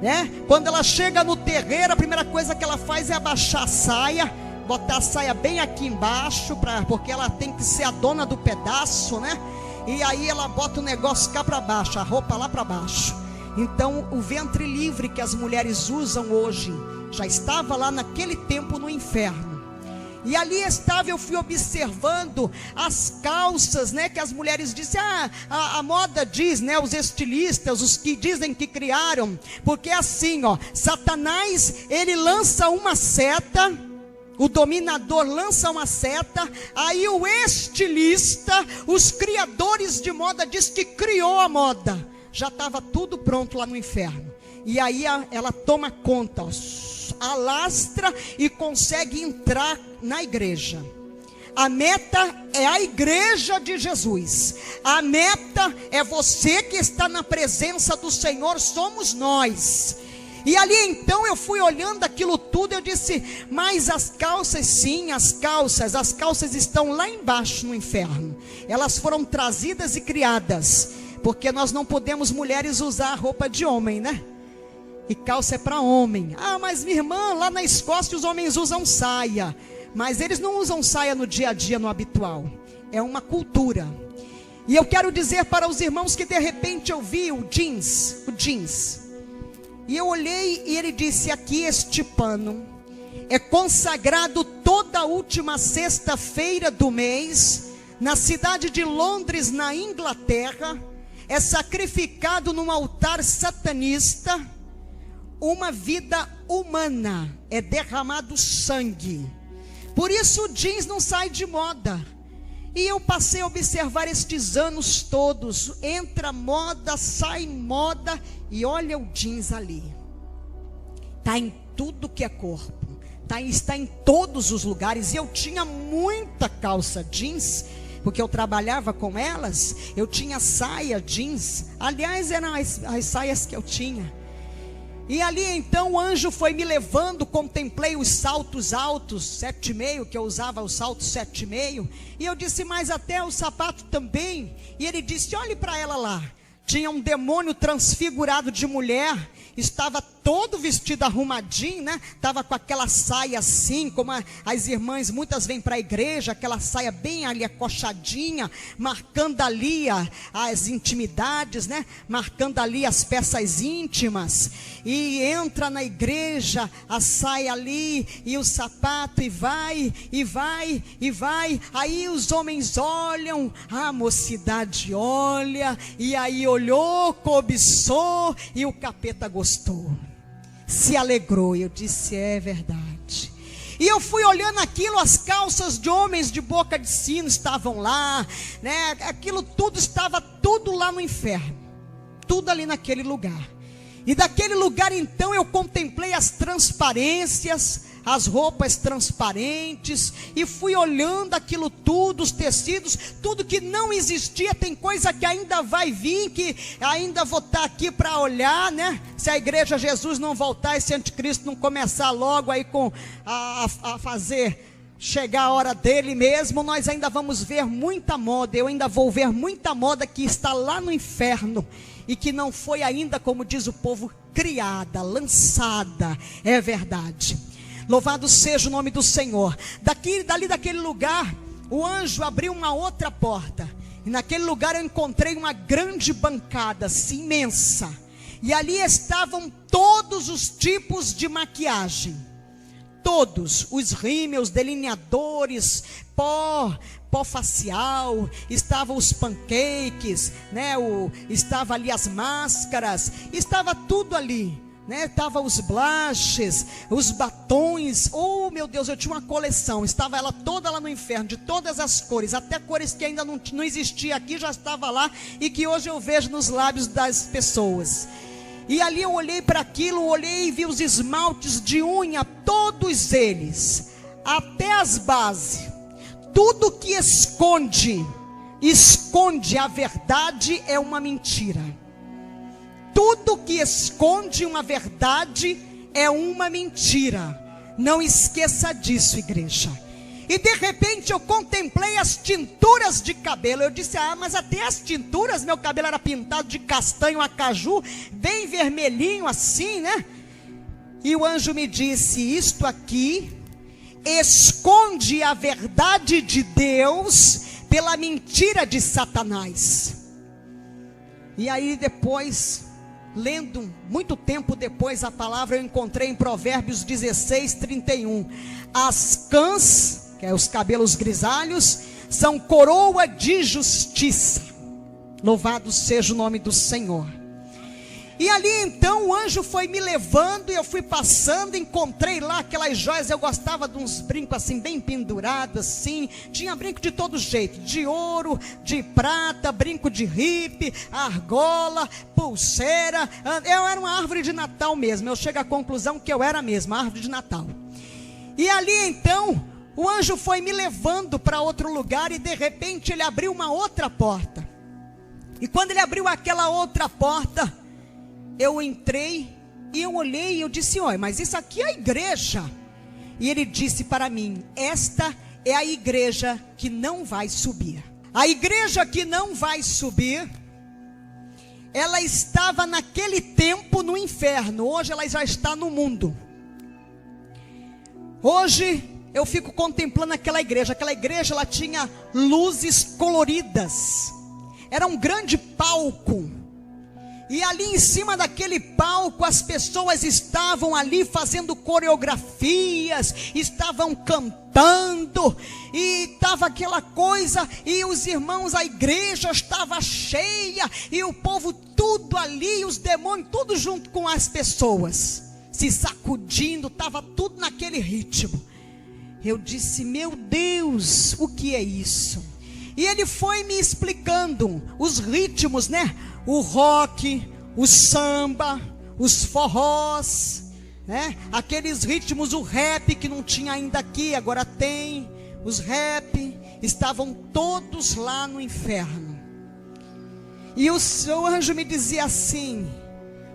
né? Quando ela chega no terreiro, a primeira coisa que ela faz é abaixar a saia, botar a saia bem aqui embaixo, porque ela tem que ser a dona do pedaço, né? E aí ela bota o negócio cá para baixo, a roupa lá para baixo. Então o ventre livre que as mulheres usam hoje, já estava lá naquele tempo no inferno. E ali estava, eu fui observando as calças, né, que as mulheres dizem, a moda diz, né, os estilistas, os que dizem que criaram, porque é assim, ó, Satanás, ele lança uma seta, o dominador lança uma seta, aí o estilista, os criadores de moda, diz que criou a moda, já estava tudo pronto lá no inferno. E aí ela toma conta, alastra e consegue entrar na igreja. A meta é a igreja de Jesus. A meta é você que está na presença do Senhor, somos nós. E ali então eu fui olhando aquilo tudo, eu disse, mas as calças, sim, as calças estão lá embaixo no inferno. Elas foram trazidas e criadas, porque nós não podemos, mulheres, usar roupa de homem, né? E calça é para homem. Ah, mas minha irmã, lá na Escócia os homens usam saia. Mas eles não usam saia no dia a dia, no habitual. É uma cultura. E eu quero dizer para os irmãos que de repente eu vi o jeans. E eu olhei e ele disse, aqui este pano é consagrado toda a última sexta-feira do mês, na cidade de Londres, na Inglaterra. É sacrificado num altar satanista. Uma vida humana, é derramado sangue. Por isso o jeans não sai de moda. E eu passei a observar estes anos todos. Entra moda, sai moda. E olha o jeans ali. Está em tudo que é corpo. Está em todos os lugares. E eu tinha muita calça jeans, porque eu trabalhava com elas. Eu tinha saia jeans. Aliás, eram as saias que eu tinha. E ali então o anjo foi me levando, contemplei os saltos altos, 7,5, que eu usava os saltos 7,5. E eu disse, mas até o sapato também. E ele disse, olhe para ela lá. Tinha um demônio transfigurado de mulher, estava todo vestido arrumadinho, né? Estava com aquela saia assim, como as irmãs muitas vêm para a igreja, aquela saia bem ali acochadinha, marcando ali as intimidades, né? Marcando ali as peças íntimas. E entra na igreja, a saia ali, e o sapato, e vai. Aí os homens olham, a mocidade olha, e aí olhou, cobiçou, e o capeta gostou, se alegrou. E eu disse, é verdade. E eu fui olhando aquilo, as calças de homens de boca de sino estavam lá, né? Aquilo tudo estava tudo lá no inferno, tudo ali naquele lugar. E daquele lugar então eu contemplei as transparências, as roupas transparentes, e fui olhando aquilo tudo, os tecidos, tudo que não existia. Tem coisa que ainda vai vir, que ainda vou estar aqui para olhar, né? Se a igreja Jesus não voltar, esse anticristo não começar logo aí a fazer chegar a hora dele mesmo, nós ainda vamos ver muita moda. Eu ainda vou ver muita moda que está lá no inferno, e que não foi ainda, como diz o povo, criada, lançada. É verdade. Louvado seja o nome do Senhor. Dali daquele lugar, o anjo abriu uma outra porta. E naquele lugar eu encontrei uma grande bancada, assim, imensa. E ali estavam todos os tipos de maquiagem. Todos, os rímels, delineadores, pó facial, estavam os pancakes, né? Estava ali as máscaras, estava tudo ali, né? Estava os blushes, os batons. Oh meu Deus, eu tinha uma coleção, estava ela toda lá no inferno, de todas as cores, até cores que ainda não existia aqui, já estava lá, e que hoje eu vejo nos lábios das pessoas. E ali eu olhei para aquilo, olhei e vi os esmaltes de unha, todos eles, até as bases. Tudo que esconde a verdade é uma mentira. Tudo que esconde uma verdade é uma mentira. Não esqueça disso, igreja. E de repente eu contemplei as tinturas de cabelo. Eu disse, mas até as tinturas, meu cabelo era pintado de castanho a caju, bem vermelhinho assim, né? E o anjo me disse, isto aqui esconde a verdade de Deus pela mentira de Satanás. E aí depois, lendo muito tempo depois a palavra, eu encontrei em Provérbios 16:31. As cãs, que é os cabelos grisalhos, são coroa de justiça. Louvado seja o nome do Senhor. E ali então o anjo foi me levando, e eu fui passando, encontrei lá aquelas joias. Eu gostava de uns brincos assim, bem pendurados assim. Tinha brinco de todo jeito, de ouro, de prata, brinco de ripe, argola, pulseira. Eu era uma árvore de Natal mesmo. Eu chego à conclusão que eu era mesmo, a árvore de Natal. E ali então, o anjo foi me levando para outro lugar, e de repente ele abriu uma outra porta. E quando ele abriu aquela outra porta, eu entrei e eu olhei e eu disse: olha, mas isso aqui é a igreja. E ele disse para mim: esta é a igreja que não vai subir. A igreja que não vai subir, ela estava naquele tempo no inferno. Hoje ela já está no mundo. Hoje eu fico contemplando aquela igreja. Aquela igreja, ela tinha luzes coloridas. Era um grande palco. E ali em cima daquele palco, as pessoas estavam ali fazendo coreografias, estavam cantando, e estava aquela coisa, e os irmãos, a igreja estava cheia, e o povo tudo ali, os demônios tudo junto com as pessoas, se sacudindo, estava tudo naquele ritmo. Eu disse: meu Deus, o que é isso? E ele foi me explicando os ritmos, né? O rock, o samba, os forrós, né? Aqueles ritmos, o rap que não tinha ainda aqui, agora tem. Os rap estavam todos lá no inferno. E o seu anjo me dizia assim: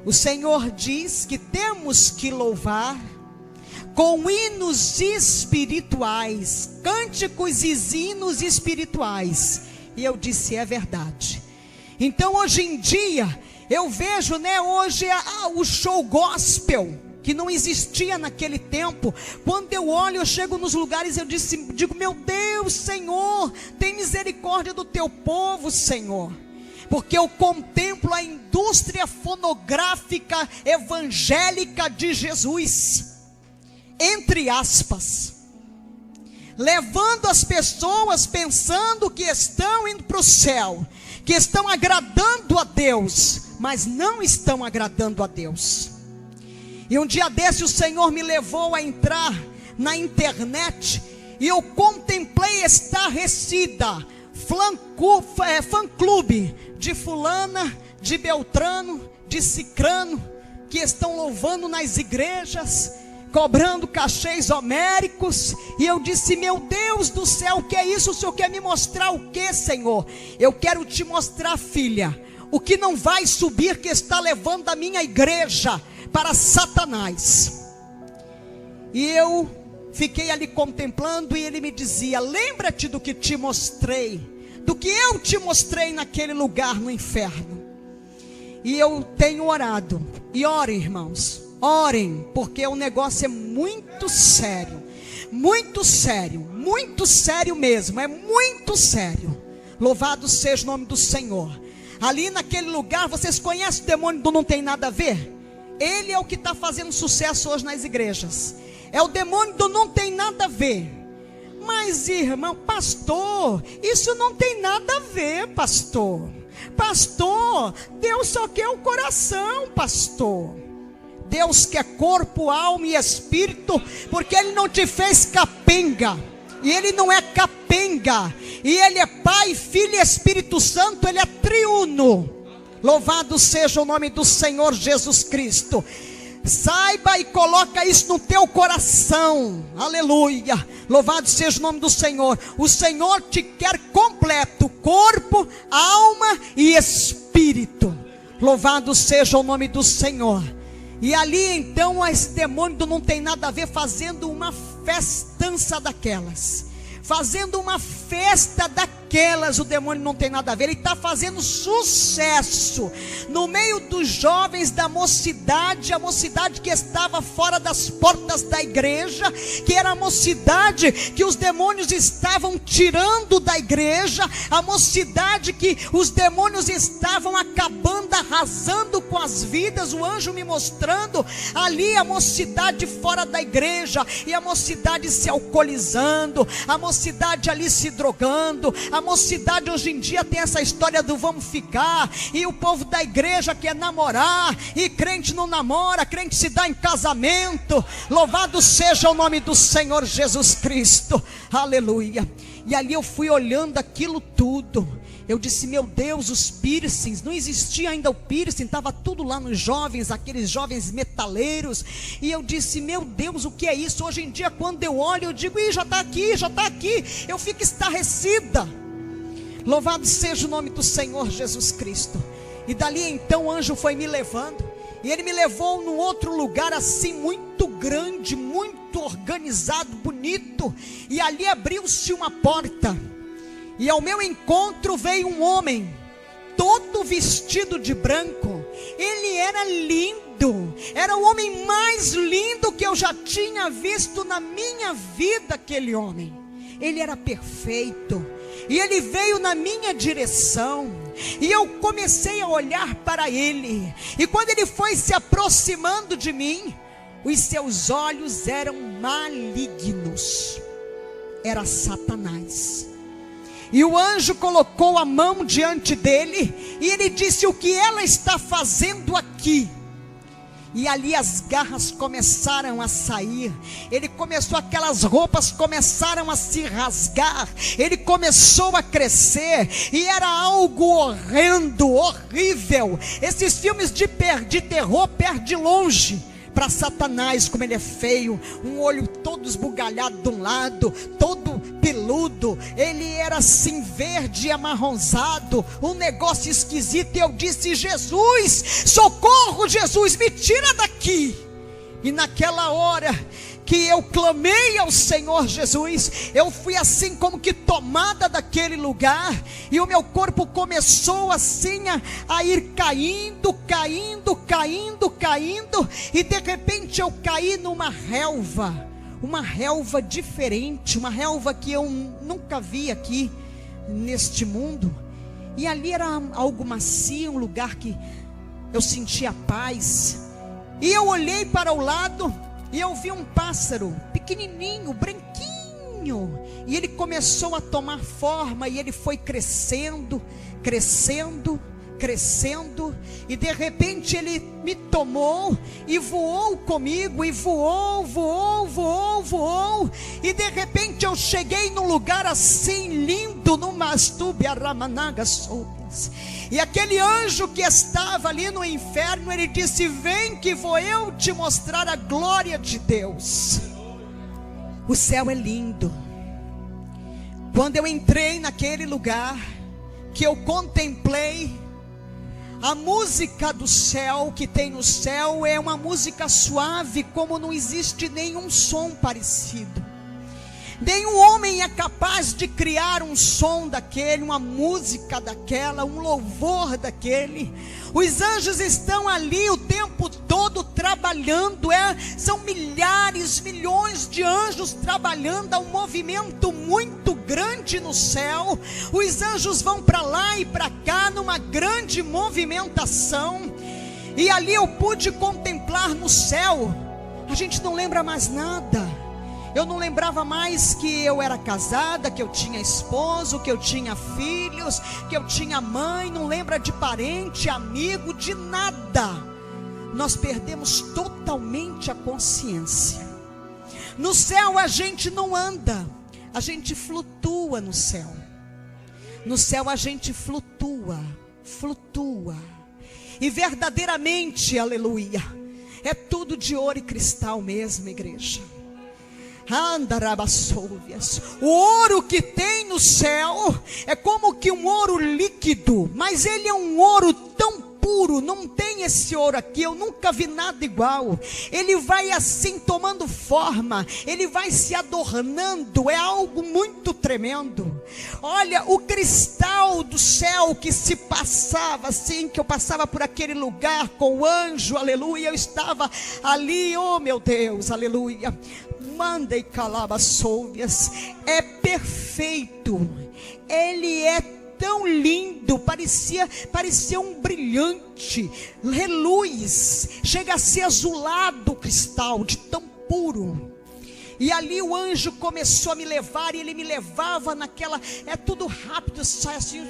o Senhor diz que temos que louvar com hinos espirituais, cânticos e hinos espirituais. E eu disse: é verdade. Então hoje em dia, eu vejo, né, hoje o show gospel, que não existia naquele tempo. Quando eu olho, eu chego nos lugares, eu digo: meu Deus, Senhor, tem misericórdia do teu povo, Senhor. Porque eu contemplo a indústria fonográfica evangélica de Jesus, entre aspas, levando as pessoas pensando que estão indo para o céu, que estão agradando a Deus, mas não estão agradando a Deus. E um dia desse o Senhor me levou a entrar na internet, e eu contemplei estarrecida fã-clube de fulana, de Beltrano, de Cicrano, que estão louvando nas igrejas, cobrando cachês homéricos. E eu disse: meu Deus do céu, o que é isso? O Senhor quer me mostrar o que, Senhor? Eu quero te mostrar, filha, o que não vai subir, que está levando a minha igreja para Satanás. E eu fiquei ali contemplando, e ele me dizia: lembra-te do que te mostrei, do que eu te mostrei naquele lugar no inferno. E eu tenho orado, e orem, irmãos, orem, porque o negócio é muito sério, muito sério, muito sério mesmo, é muito sério. Louvado seja o nome do Senhor. Ali naquele lugar, vocês conhecem o demônio do não tem nada a ver? Ele é o que está fazendo sucesso hoje nas igrejas. É o demônio do não tem nada a ver. Mas, irmão, pastor, isso não tem nada a ver, pastor. Pastor, Deus só quer o coração, pastor. Deus quer corpo, alma e espírito, porque Ele não te fez capenga, e Ele não é capenga, e Ele é Pai, Filho e Espírito Santo, Ele é triuno. Louvado seja o nome do Senhor Jesus Cristo. Saiba e coloca isso no teu coração, aleluia, louvado seja o nome do Senhor. O Senhor te quer completo, corpo, alma e espírito. Louvado seja o nome do Senhor. E ali então esse demônio do não tem nada a ver, fazendo uma festança daquelas, fazendo uma festa daquelas, o demônio não tem nada a ver. Ele está fazendo sucesso no meio dos jovens da mocidade, a mocidade que estava fora das portas da igreja, que era a mocidade que os demônios estavam tirando da igreja, a mocidade que os demônios estavam acabando, arrasando com as vidas. O anjo me mostrando ali a mocidade fora da igreja, e a mocidade se alcoolizando, a mocidade mocidade ali se drogando, a mocidade hoje em dia tem essa história do vamos ficar, e o povo da igreja quer namorar, e crente não namora, crente se dá em casamento. Louvado seja o nome do Senhor Jesus Cristo, aleluia. E ali eu fui olhando aquilo tudo, eu disse, meu Deus, os piercings, não existia ainda o piercing, estava tudo lá nos jovens, aqueles jovens metaleiros, e eu disse, meu Deus, o que é isso? Hoje em dia quando eu olho, eu digo, já está aqui, eu fico estarrecida. Louvado seja o nome do Senhor Jesus Cristo. E dali então o anjo foi me levando, e ele me levou num outro lugar assim, muito grande, muito organizado, bonito, e ali abriu-se uma porta, e ao meu encontro veio um homem, todo vestido de branco. Ele era lindo, era o homem mais lindo que eu já tinha visto na minha vida. Aquele homem, ele era perfeito, e ele veio na minha direção, e eu comecei a olhar para ele, e quando ele foi se aproximando de mim, os seus olhos eram malignos, era Satanás. E o anjo colocou a mão diante dele, e ele disse, o que ela está fazendo aqui? E ali as garras começaram a sair, aquelas roupas começaram a se rasgar, ele começou a crescer, e era algo horrendo, horrível. Esses filmes de terror perde longe para Satanás, como ele é feio, um olho todo esbugalhado de um lado, todo peludo, ele era assim verde e amarronzado, um negócio esquisito. E eu disse, Jesus, socorro, Jesus, me tira daqui. E naquela hora que eu clamei ao Senhor Jesus, eu fui assim como que tomada daquele lugar, e o meu corpo começou assim a ir caindo, e de repente eu caí numa relva, uma relva diferente, uma relva que eu nunca vi aqui neste mundo, e ali era algo macio, um lugar que eu sentia paz, e eu olhei para o lado, e eu vi um pássaro pequenininho, branquinho, e ele começou a tomar forma, e ele foi crescendo, e de repente ele me tomou, e voou comigo, e voou, e de repente eu cheguei num lugar assim lindo, no Mastube Aramanaga Soubias. E aquele anjo que estava ali no inferno, ele disse, vem que vou eu te mostrar a glória de Deus. O céu é lindo. Quando eu entrei naquele lugar, que eu contemplei, a música do céu que tem no céu é uma música suave, como não existe nenhum som parecido. Nenhum homem é capaz de criar um som daquele, uma música daquela, um louvor daquele. Os anjos estão ali o tempo todo trabalhando, são milhares, milhões de anjos trabalhando, há um movimento muito grande no céu. Os anjos vão para lá e para cá numa grande movimentação, e ali eu pude contemplar no céu. A gente não lembra mais nada. Eu não lembrava mais que eu era casada, que eu tinha esposo, que eu tinha filhos, que eu tinha mãe. Não lembra de parente, amigo, de nada. Nós perdemos totalmente a consciência. No céu a gente não anda, a gente flutua no céu. No céu a gente flutua. E verdadeiramente, aleluia, é tudo de ouro e cristal mesmo, igreja. O ouro que tem no céu é como que um ouro líquido, mas ele é um ouro tão puro, não tem esse ouro aqui, eu nunca vi nada igual. Ele vai assim tomando forma, ele vai se adornando, é algo muito tremendo. Olha, o cristal do céu que se passava assim, que eu passava por aquele lugar com o anjo, aleluia, eu estava ali, oh meu Deus, aleluia. Manda e calaba souvias, é perfeito, ele é tão lindo, parecia um brilhante, reluz, chega a ser azulado o cristal, de tão puro. E ali o anjo começou a me levar, e ele me levava naquela, é tudo rápido, sai assim.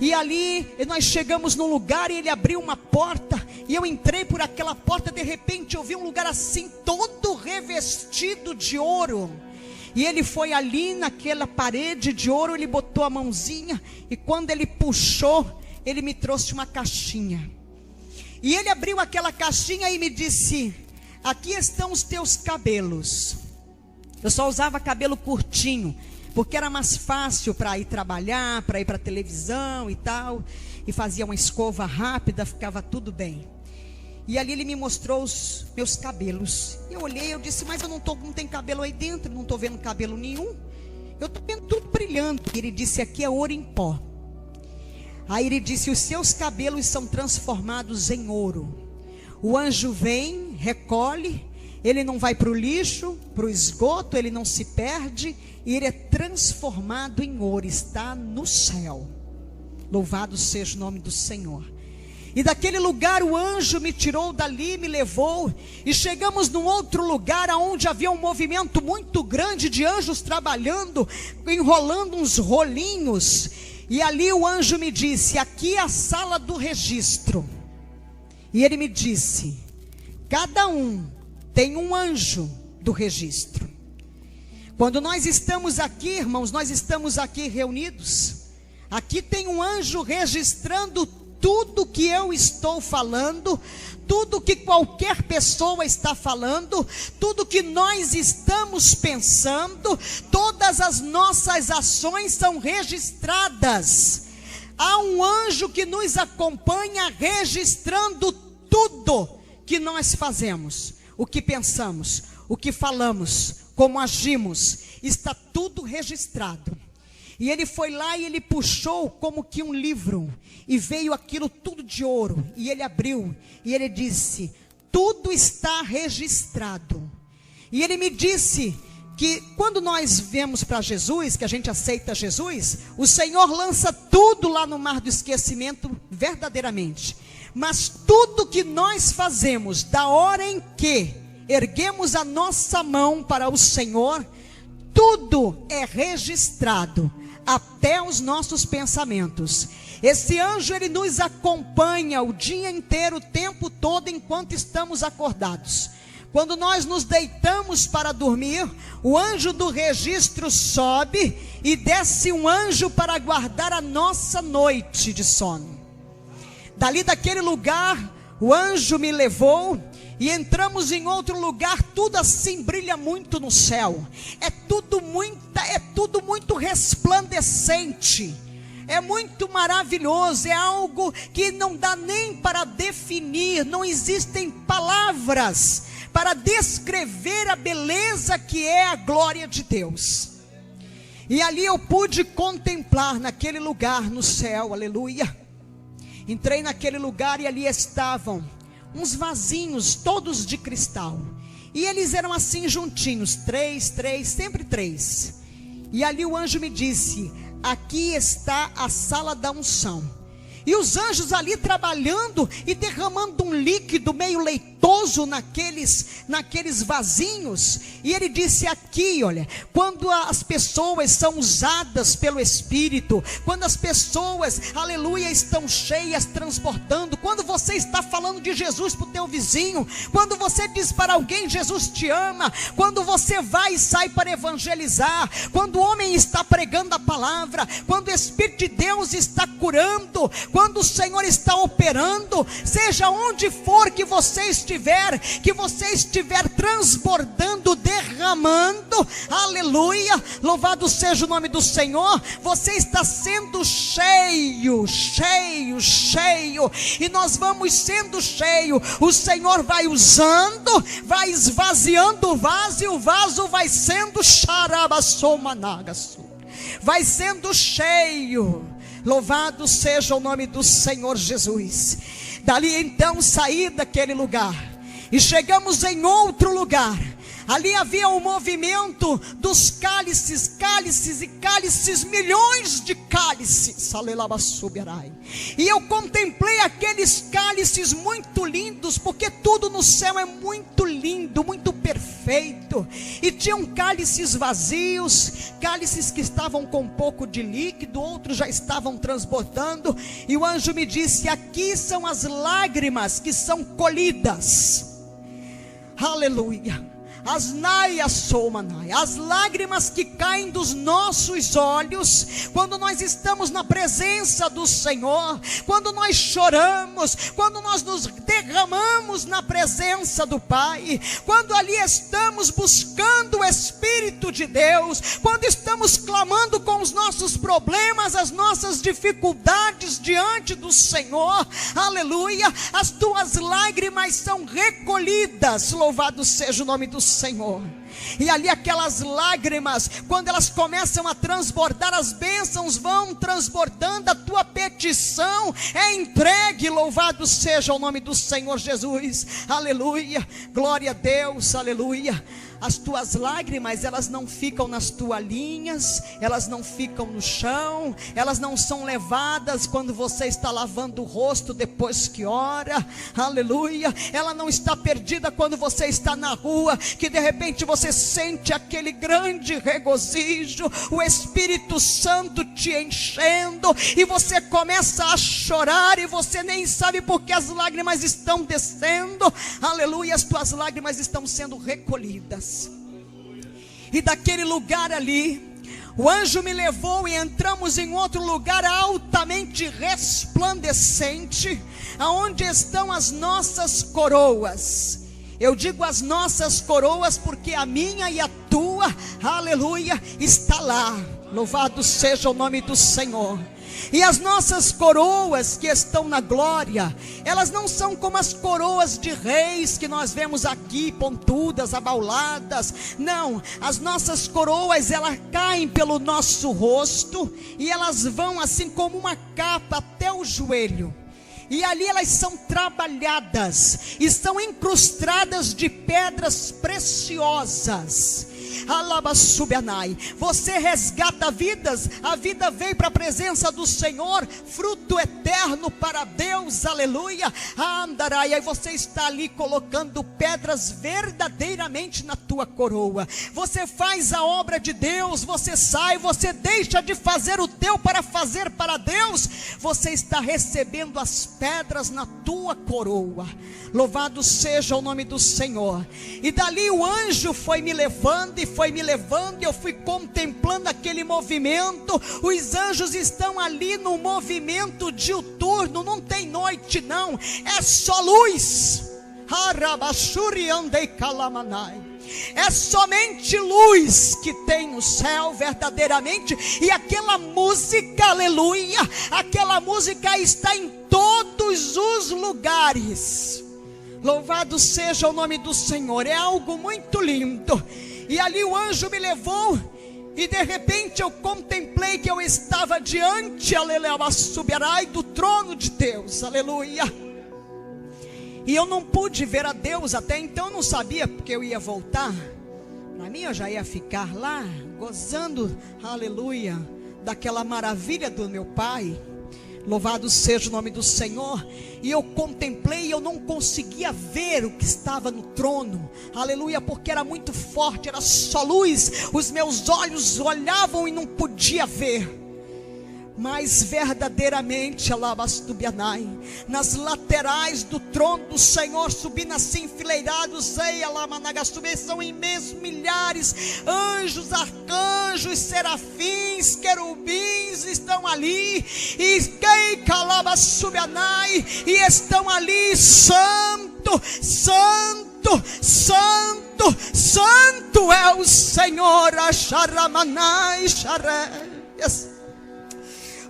E ali nós chegamos num lugar e ele abriu uma porta, e eu entrei por aquela porta. De repente eu vi um lugar assim, todo revestido de ouro. E ele foi ali naquela parede de ouro, ele botou a mãozinha, e quando ele puxou, ele me trouxe uma caixinha. E ele abriu aquela caixinha e me disse: aqui estão os teus cabelos. Eu só usava cabelo curtinho, porque era mais fácil para ir trabalhar, para ir para a televisão e tal. E fazia uma escova rápida, ficava tudo bem. E ali ele me mostrou os meus cabelos. Eu olhei, eu disse: mas eu não tem cabelo aí dentro, não estou vendo cabelo nenhum. Eu estou vendo tudo brilhando. E ele disse: aqui é ouro em pó. Aí ele disse: os seus cabelos são transformados em ouro. O anjo vem, recolhe, ele não vai para o lixo, para o esgoto, ele não se perde, e ele é transformado em ouro, está no céu. Louvado seja o nome do Senhor. E daquele lugar o anjo me tirou dali, me levou, e chegamos num outro lugar onde havia um movimento muito grande de anjos trabalhando, enrolando uns rolinhos. E ali o anjo me disse: aqui é a sala do registro. E ele me disse: cada um tem um anjo do registro. Quando nós estamos aqui, irmãos, nós estamos aqui reunidos, aqui tem um anjo registrando tudo que eu estou falando, tudo que qualquer pessoa está falando, tudo que nós estamos pensando, todas as nossas ações são registradas. Há um anjo que nos acompanha registrando tudo que nós fazemos, o que pensamos, o que falamos, como agimos, está tudo registrado. E ele foi lá e ele puxou como que um livro, e veio aquilo tudo de ouro, e ele abriu, e ele disse: tudo está registrado. E ele me disse que quando nós viemos para Jesus, que a gente aceita Jesus, o Senhor lança tudo lá no mar do esquecimento verdadeiramente. Mas tudo que nós fazemos, da hora em que erguemos a nossa mão para o Senhor, tudo é registrado, até os nossos pensamentos. Esse anjo, ele nos acompanha o dia inteiro, o tempo todo, enquanto estamos acordados. Quando nós nos deitamos para dormir, o anjo do registro sobe e desce um anjo para guardar a nossa noite de sono. Dali daquele lugar, o anjo me levou e entramos em outro lugar. Tudo assim brilha muito no céu, é tudo muito resplandecente, é muito maravilhoso, é algo que não dá nem para definir, não existem palavras para descrever a beleza que é a glória de Deus. E ali eu pude contemplar naquele lugar no céu, aleluia. Entrei naquele lugar e ali estavam uns vasinhos todos de cristal, e eles eram assim juntinhos, três, sempre três. E ali o anjo me disse: aqui está a sala da unção. E os anjos ali trabalhando e derramando um líquido meio leitoso naqueles vasinhos. E ele disse: aqui, olha, quando as pessoas são usadas pelo Espírito, quando as pessoas, aleluia, estão cheias, transportando, quando você está falando de Jesus para o teu vizinho, quando você diz para alguém: Jesus te ama, quando você vai e sai para evangelizar, quando o homem está pregando a palavra, quando o Espírito de Deus está curando, quando o Senhor está operando, seja onde for que você estiver transbordando, derramando, aleluia, louvado seja o nome do Senhor, você está sendo cheio, e nós vamos sendo cheio. O Senhor vai usando, vai esvaziando o vaso, e o vaso vai sendo xarabassomanagassu, vai sendo cheio. Louvado seja o nome do Senhor Jesus. Dali então saí daquele lugar e chegamos em outro lugar. Ali havia um movimento dos cálices, milhões de cálices. E eu contemplei aqueles cálices muito lindos, porque tudo no céu é muito lindo, muito perfeito. 8. E tinham cálices vazios, cálices que estavam com um pouco de líquido, outros já estavam transbordando. E o anjo me disse: aqui são as lágrimas que são colhidas. Aleluia. As lágrimas que caem dos nossos olhos, quando nós estamos na presença do Senhor, quando nós choramos, quando nós nos derramamos na presença do Pai, quando ali estamos buscando o Espírito de Deus, quando estamos clamando com os nossos problemas, as nossas dificuldades diante do Senhor, aleluia, as tuas lágrimas são recolhidas, louvado seja o nome do Senhor. E ali aquelas lágrimas, quando elas começam a transbordar, as bênçãos vão transbordando, a tua petição é entregue, louvado seja o nome do Senhor Jesus, aleluia, glória a Deus, aleluia. As tuas lágrimas, elas não ficam nas toalhinhas, elas não ficam no chão, elas não são levadas quando você está lavando o rosto depois que ora, aleluia. Ela não está perdida quando você está na rua, que de repente você sente aquele grande regozijo, o Espírito Santo te enchendo, e você começa a chorar, e você nem sabe porque as lágrimas estão descendo, aleluia, as tuas lágrimas estão sendo recolhidas. E daquele lugar ali, o anjo me levou e entramos em outro lugar altamente resplandecente, aonde estão as nossas coroas. Eu digo as nossas coroas porque a minha e a tua, aleluia, está lá. Louvado seja o nome do Senhor. E as nossas coroas que estão na glória, elas não são como as coroas de reis que nós vemos aqui, pontudas, abauladas. Não, as nossas coroas, elas caem pelo nosso rosto, e elas vão assim como uma capa até o joelho. E ali elas são trabalhadas, e são incrustadas de pedras preciosas. Você resgata vidas, a vida veio para a presença do Senhor, fruto eterno para Deus, aleluia. E aí você está ali colocando pedras verdadeiramente na tua coroa. Você faz a obra de Deus, você sai, você deixa de fazer o teu para fazer para Deus. Você está recebendo as pedras na tua coroa. Louvado seja o nome do Senhor. E dali o anjo foi me levando, e eu fui contemplando aquele movimento. Os anjos estão ali no movimento diuturno, não tem noite não, é só luz. É somente luz que tem no céu verdadeiramente. E aquela música, aleluia, aquela música está em todos os lugares. Louvado seja o nome do Senhor, é algo muito lindo. E ali o anjo me levou, e de repente eu contemplei que eu estava diante, aleluia, do trono de Deus, aleluia. E eu não pude ver a Deus, até então eu não sabia porque eu ia voltar. Para mim eu já ia ficar lá, gozando, aleluia, daquela maravilha do meu Pai. Louvado seja o nome do Senhor. E eu contemplei, e eu não conseguia ver o que estava no trono, aleluia, porque era muito forte, era só luz. Os meus olhos olhavam e não podia ver. Mas verdadeiramente, nas laterais do trono do Senhor, subindo assim enfileirados, são imensos milhares, anjos, arcanjos, serafins, querubins estão ali, e estão ali, santo, santo, santo, santo é o Senhor,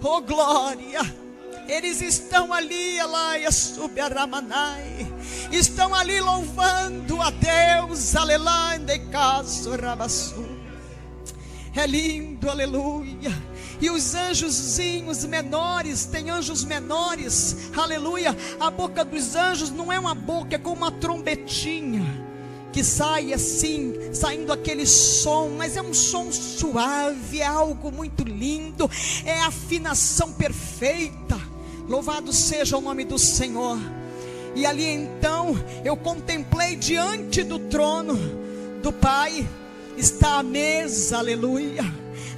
oh glória, eles estão ali, estão ali louvando a Deus, aleluia, é lindo, aleluia. E os anjozinhos menores, tem anjos menores, aleluia, a boca dos anjos não é uma boca, é como uma trombetinha, que sai assim, saindo aquele som, mas é um som suave, é algo muito lindo, é a afinação perfeita. Louvado seja o nome do Senhor. E ali então eu contemplei diante do trono do Pai está a mesa, aleluia,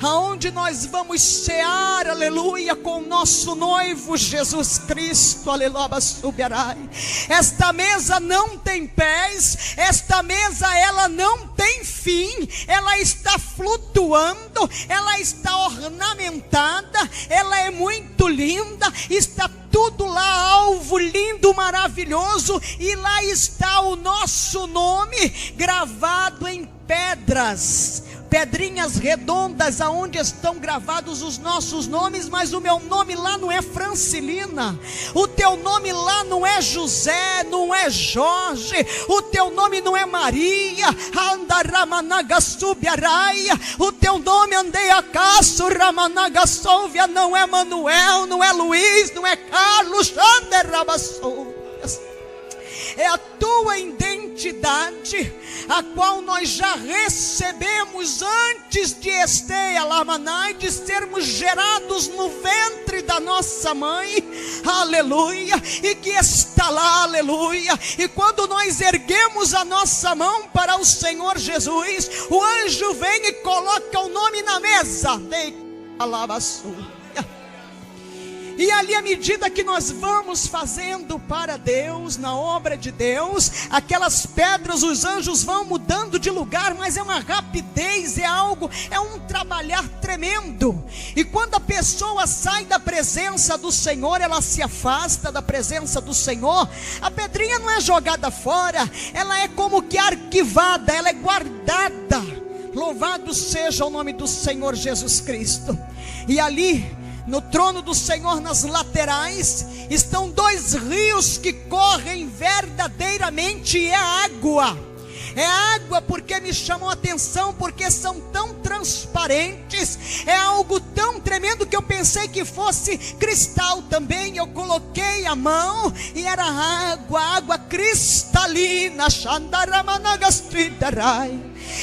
aonde nós vamos cear, aleluia, com o nosso noivo Jesus Cristo, aleluia, subiarai. Esta mesa não tem pés, esta mesa ela não tem fim, ela está flutuando, ela está ornamentada, ela é muito linda, está tudo lá, alvo lindo, maravilhoso, e lá está o nosso nome gravado em pedras, pedrinhas redondas, aonde estão gravados os nossos nomes. Mas o meu nome lá não é Francilina, o teu nome lá não é José, não é Jorge, o teu nome não é Maria, Andaramanaga Subiaraia, o teu nome Andeiacaço Ramanaga Sólvia, não é Manuel, não é Luiz, não é Carlos, Anderabassou. É a tua identidade, a qual nós já recebemos antes de Esteia Lamanai, de sermos gerados no ventre da nossa mãe, aleluia, e que está lá, aleluia. E quando nós erguemos a nossa mão para o Senhor Jesus, o anjo vem e coloca o nome na mesa, e ali, à medida que nós vamos fazendo para Deus, na obra de Deus, aquelas pedras, os anjos vão mudando de lugar, mas é uma rapidez, é um trabalhar tremendo. E quando a pessoa sai da presença do Senhor, ela se afasta da presença do Senhor, a pedrinha não é jogada fora, ela é como que arquivada, ela é guardada. Louvado seja o nome do Senhor Jesus Cristo. E ali, no trono do Senhor, nas laterais, estão dois rios que correm verdadeiramente, e é água. É água porque me chamou a atenção, porque são tão transparentes, é algo tão tremendo que eu pensei que fosse cristal também. Eu coloquei a mão e era água cristalina.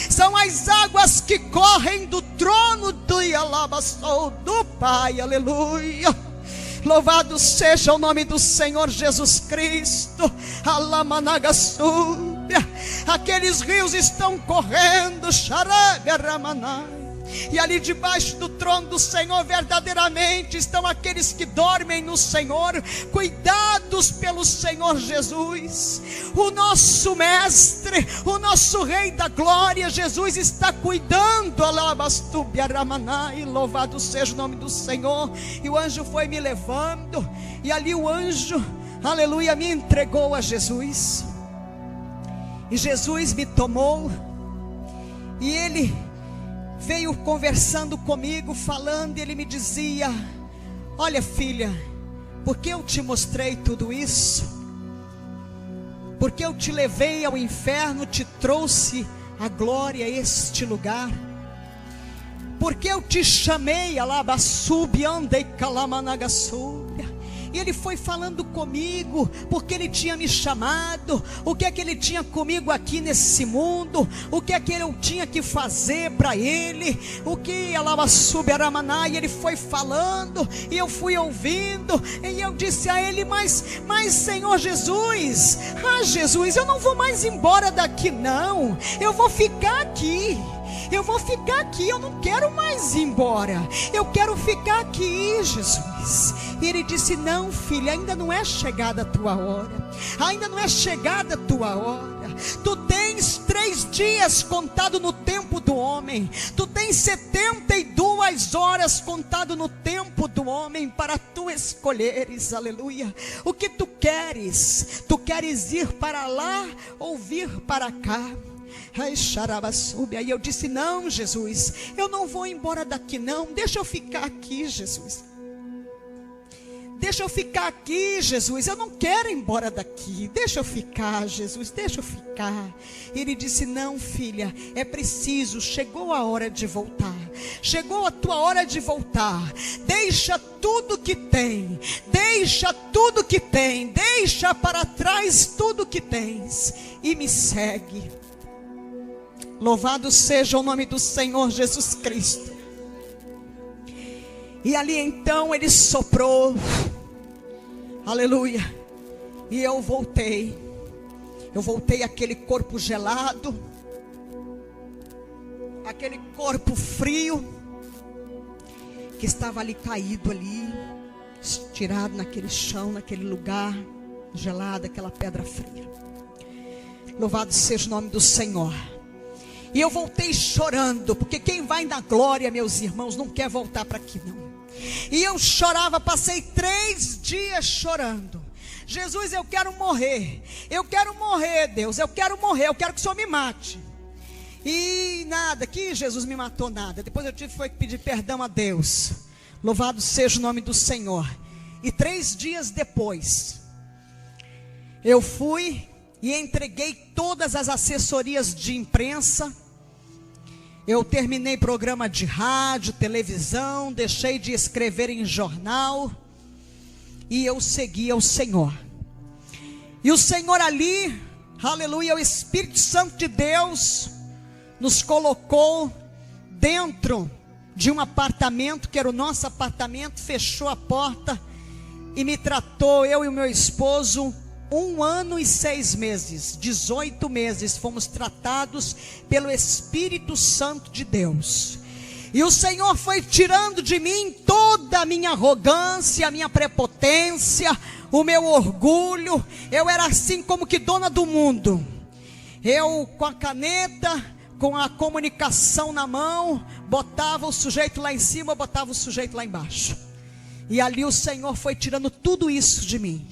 São as águas que correm do trono do Yalabassou, do Pai, aleluia. Louvado seja o nome do Senhor Jesus Cristo. Alamanagassú. Aqueles rios estão correndo, e ali debaixo do trono do Senhor verdadeiramente estão aqueles que dormem no Senhor, cuidados pelo Senhor Jesus, o nosso mestre, o nosso Rei da glória. Jesus está cuidando, e louvado seja o nome do Senhor. E o anjo foi me levando, e ali o anjo, aleluia, me entregou a Jesus. E Jesus me tomou, e ele veio conversando comigo, falando, e ele me dizia: olha, filha, porque eu te mostrei tudo isso, porque eu te levei ao inferno, te trouxe a glória a este lugar, porque eu te chamei, alabassúbia, andei calamanagasúbia. E ele foi falando comigo, porque ele tinha me chamado, o que é que ele tinha comigo aqui nesse mundo, o que é que eu tinha que fazer para ele, o que ela subaramanai. E ele foi falando, e eu fui ouvindo, e eu disse a ele: mas Senhor Jesus, Jesus, eu não vou mais embora daqui não, eu vou ficar aqui. Eu não quero mais ir embora, eu quero ficar aqui, Jesus. E ele disse: não, filha, ainda não é chegada a tua hora, ainda não é chegada a tua hora. Tu tens 3 dias contado no tempo do homem, tu tens 72 horas contado no tempo do homem, para tu escolheres, aleluia, o que tu queres. Tu queres ir para lá ou vir para cá? Aí eu disse: não, Jesus, eu não vou embora daqui não, deixa eu ficar aqui, Jesus. Deixa eu ficar aqui, Jesus, eu não quero ir embora daqui, deixa eu ficar, Jesus, deixa eu ficar. Ele disse: não, filha, é preciso, chegou a hora de voltar, chegou a tua hora de voltar. Deixa tudo que tem, deixa tudo que tem, deixa para trás tudo que tens e me segue. Louvado seja o nome do Senhor Jesus Cristo. E ali então ele soprou, aleluia, e eu voltei aquele corpo gelado, aquele corpo frio que estava ali caído ali, estirado naquele chão, naquele lugar gelado, aquela pedra fria. Louvado seja o nome do Senhor. E eu voltei chorando, porque quem vai na glória, meus irmãos, não quer voltar para aqui não. E eu chorava, passei 3 dias chorando. Jesus, eu quero morrer, Deus, eu quero morrer, eu quero que o Senhor me mate. E nada, que Jesus me matou nada. Depois eu tive que pedir perdão a Deus. Louvado seja o nome do Senhor. E 3 dias depois, eu fui e entreguei todas as assessorias de imprensa. Eu terminei programa de rádio, televisão, deixei de escrever em jornal. E eu segui ao Senhor. E o Senhor ali, aleluia, o Espírito Santo de Deus nos colocou dentro de um apartamento, que era o nosso apartamento, fechou a porta e me tratou, eu e o meu esposo, 1 ano e 6 meses, 18 meses, fomos tratados pelo Espírito Santo de Deus. E o Senhor foi tirando de mim toda a minha arrogância, a minha prepotência, o meu orgulho. Eu era assim como que dona do mundo. Eu com a caneta, com a comunicação na mão, botava o sujeito lá em cima, botava o sujeito lá embaixo. E ali o Senhor foi tirando tudo isso de mim.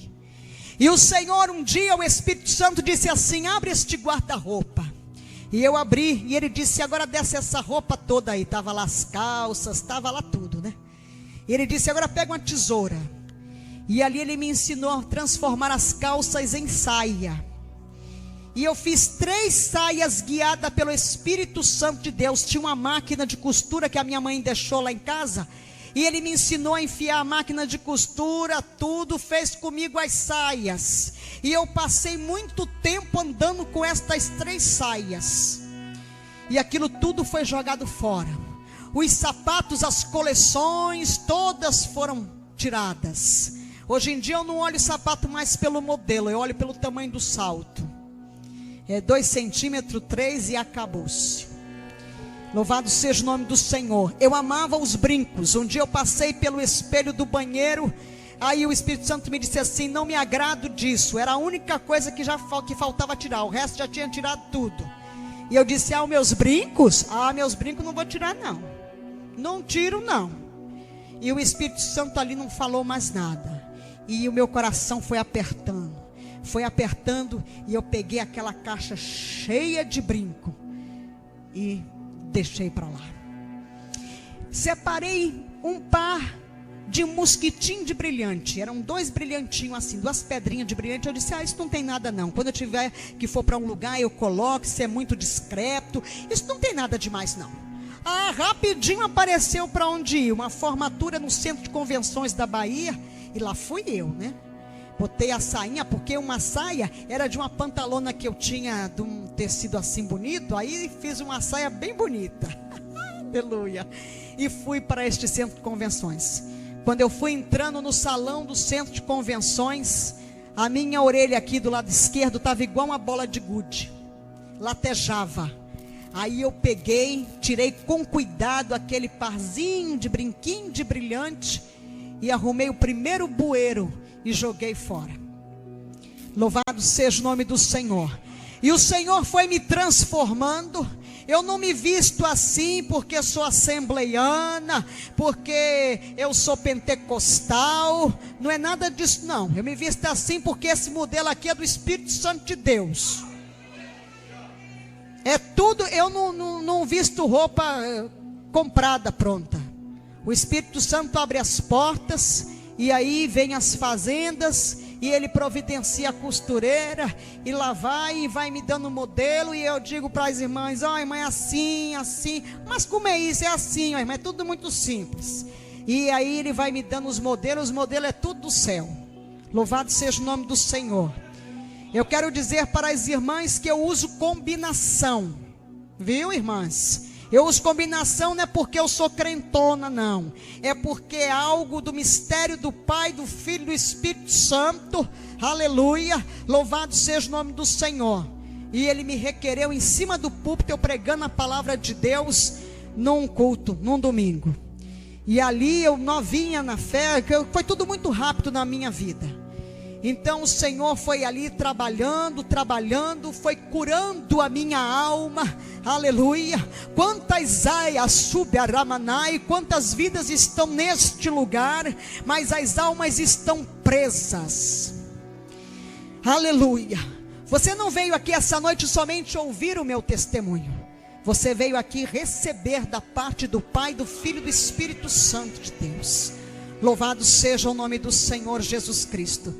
E o Senhor, um dia, o Espírito Santo disse assim: abre este guarda-roupa. E eu abri, e ele disse: agora desce essa roupa toda aí. Estava lá as calças, estava lá tudo, né? E ele disse: agora pega uma tesoura. E ali ele me ensinou a transformar as calças em saia. E eu fiz 3 saias guiada pelo Espírito Santo de Deus. Tinha uma máquina de costura que a minha mãe deixou lá em casa. E ele me ensinou a enfiar a máquina de costura, tudo, fez comigo as saias. E eu passei muito tempo andando com estas 3 saias. E aquilo tudo foi jogado fora. Os sapatos, as coleções, todas foram tiradas. Hoje em dia eu não olho o sapato mais pelo modelo, eu olho pelo tamanho do salto. É 2 centímetros, 3 e acabou-se. Louvado seja o nome do Senhor. Eu amava os brincos. Um dia eu passei pelo espelho do banheiro. Aí o Espírito Santo me disse assim: não me agrado disso. Era a única coisa que faltava tirar. O resto já tinha tirado tudo. E eu disse: os meus brincos? Meus brincos não vou tirar não. Não tiro não. E o Espírito Santo ali não falou mais nada. E o meu coração foi apertando. Foi apertando, e eu peguei aquela caixa cheia de brinco e deixei para lá. Separei um par de mosquitinho de brilhante. Eram 2 brilhantinhos assim, 2 pedrinhas de brilhante. Eu disse: isso não tem nada não. Quando eu tiver que for para um lugar, eu coloco. Isso é muito discreto. Isso não tem nada demais não. Rapidinho apareceu para onde ir. Uma formatura no Centro de Convenções da Bahia. E lá fui eu, né? Botei a sainha, porque uma saia era de uma pantalona que eu tinha, de um tecido assim bonito. Aí fiz uma saia bem bonita. Aleluia. E fui para este Centro de Convenções. Quando eu fui entrando no salão do Centro de Convenções, a minha orelha aqui do lado esquerdo estava igual uma bola de gude. Latejava. Aí eu peguei, tirei com cuidado aquele parzinho de brinquinho de brilhante e arrumei o primeiro bueiro e joguei fora. Louvado seja o nome do Senhor. E o Senhor foi me transformando. Eu não me visto assim porque sou assembleiana, porque eu sou pentecostal. Não é nada disso não. Eu me visto assim porque esse modelo aqui é do Espírito Santo de Deus. É tudo. Eu não visto roupa comprada, pronta. O Espírito Santo abre as portas, e aí vem as fazendas, e ele providencia a costureira, e lá vai me dando modelo, e eu digo para as irmãs: irmã, é assim, assim. Mas como é isso? É assim, irmã, é tudo muito simples. E aí ele vai me dando os modelos é tudo do céu. Louvado seja o nome do Senhor. Eu quero dizer para as irmãs que eu uso combinação, viu, irmãs? Eu uso combinação não é porque eu sou crentona, não. É porque é algo do mistério do Pai, do Filho e do Espírito Santo. Aleluia. Louvado seja o nome do Senhor. e ele me requereu em cima do púlpito, eu pregando a palavra de Deus num culto, num domingo. E ali eu novinha na fé, foi tudo muito rápido na minha vida. Então o Senhor foi ali trabalhando, foi curando a minha alma, aleluia. Quantas aias subaramanai, quantas vidas estão neste lugar, mas as almas estão presas, aleluia. Você não veio aqui essa noite somente ouvir o meu testemunho, você veio aqui receber da parte do Pai, do Filho e do Espírito Santo de Deus. Louvado seja o nome do Senhor Jesus Cristo.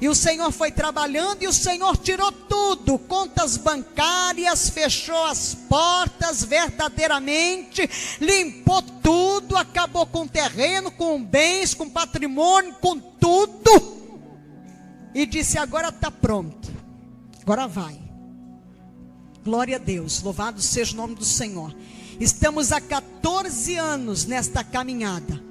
E o Senhor foi trabalhando, e o Senhor tirou tudo, contas bancárias, fechou as portas verdadeiramente, limpou tudo, acabou com o terreno, com bens, com patrimônio, com tudo, e disse: agora está pronto, agora vai. Glória a Deus, louvado seja o nome do Senhor. Estamos há 14 anos nesta caminhada.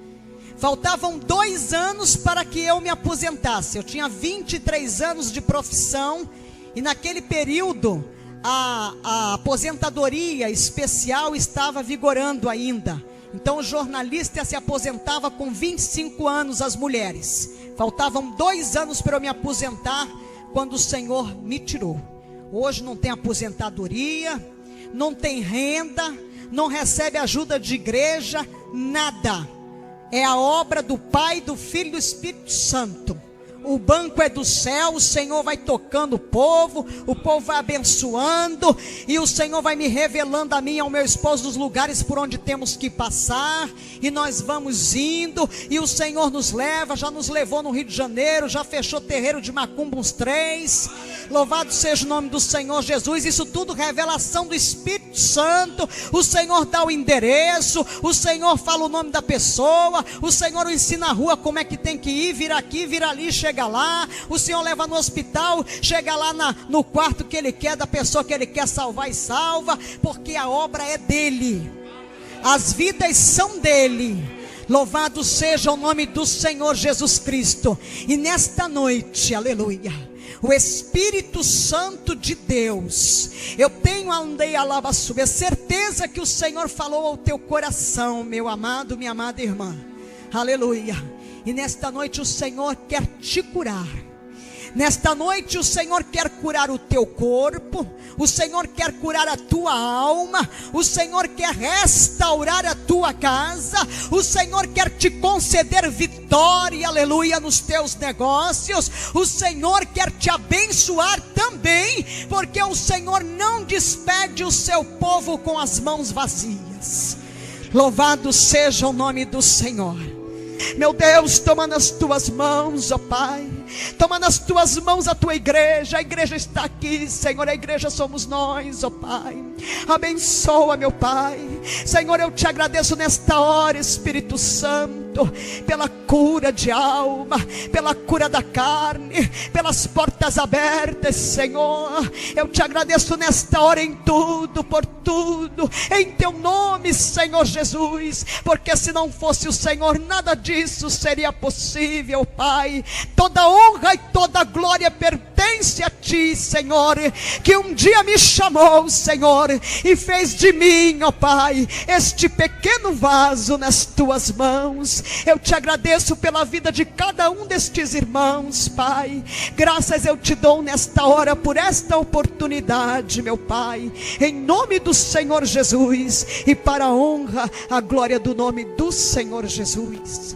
Faltavam 2 anos para que eu me aposentasse. Eu tinha 23 anos de profissão, e naquele período a aposentadoria especial estava vigorando ainda. Então o jornalista se aposentava com 25 anos, as mulheres. Faltavam 2 anos para eu me aposentar, quando o Senhor me tirou. Hoje não tem aposentadoria, não tem renda, não recebe ajuda de igreja, nada. É a obra do Pai, do Filho e do Espírito Santo. O banco é do céu, o Senhor vai tocando o povo vai abençoando, e o Senhor vai me revelando a mim e ao meu esposo os lugares por onde temos que passar, e nós vamos indo, e o Senhor nos leva, já nos levou no Rio de Janeiro, já fechou terreiro de macumba uns 3, louvado seja o nome do Senhor Jesus. Isso tudo revelação do Espírito Santo. O Senhor dá o endereço, o Senhor fala o nome da pessoa, o Senhor ensina a rua como é que tem que ir, vir aqui, vir ali, chega lá, o Senhor leva no hospital, chega lá no quarto que Ele quer, da pessoa que Ele quer salvar, e salva, porque a obra é dEle, as vidas são dEle. Louvado seja o nome do Senhor Jesus Cristo. E nesta noite, aleluia, o Espírito Santo de Deus, eu tenho a certeza que o Senhor falou ao teu coração, meu amado, minha amada irmã, aleluia. E nesta noite o Senhor quer te curar. Nesta noite o Senhor quer curar o teu corpo, o Senhor quer curar a tua alma, o Senhor quer restaurar a tua casa, o Senhor quer te conceder vitória, aleluia, nos teus negócios. O Senhor quer te abençoar também, porque o Senhor não despede o seu povo com as mãos vazias. Louvado seja o nome do Senhor. Meu Deus, toma nas tuas mãos, ó Pai, toma nas tuas mãos a tua igreja. A igreja está aqui, Senhor, a igreja somos nós, ó Pai. Abençoa, meu Pai. Senhor, eu te agradeço nesta hora, Espírito Santo, pela cura de alma, pela cura da carne, pelas portas abertas, Senhor. Eu te agradeço nesta hora em tudo, por tudo, em teu nome, Senhor Jesus, porque se não fosse o Senhor, nada disso seria possível, Pai. Toda honra e toda glória pertence a Ti, Senhor, que um dia me chamou, Senhor, e fez de mim, ó Pai, este pequeno vaso nas Tuas mãos. Eu te agradeço pela vida de cada um destes irmãos, Pai. Graças eu te dou nesta hora por esta oportunidade, meu Pai, em nome do Senhor Jesus, e para a honra, a glória do nome do Senhor Jesus.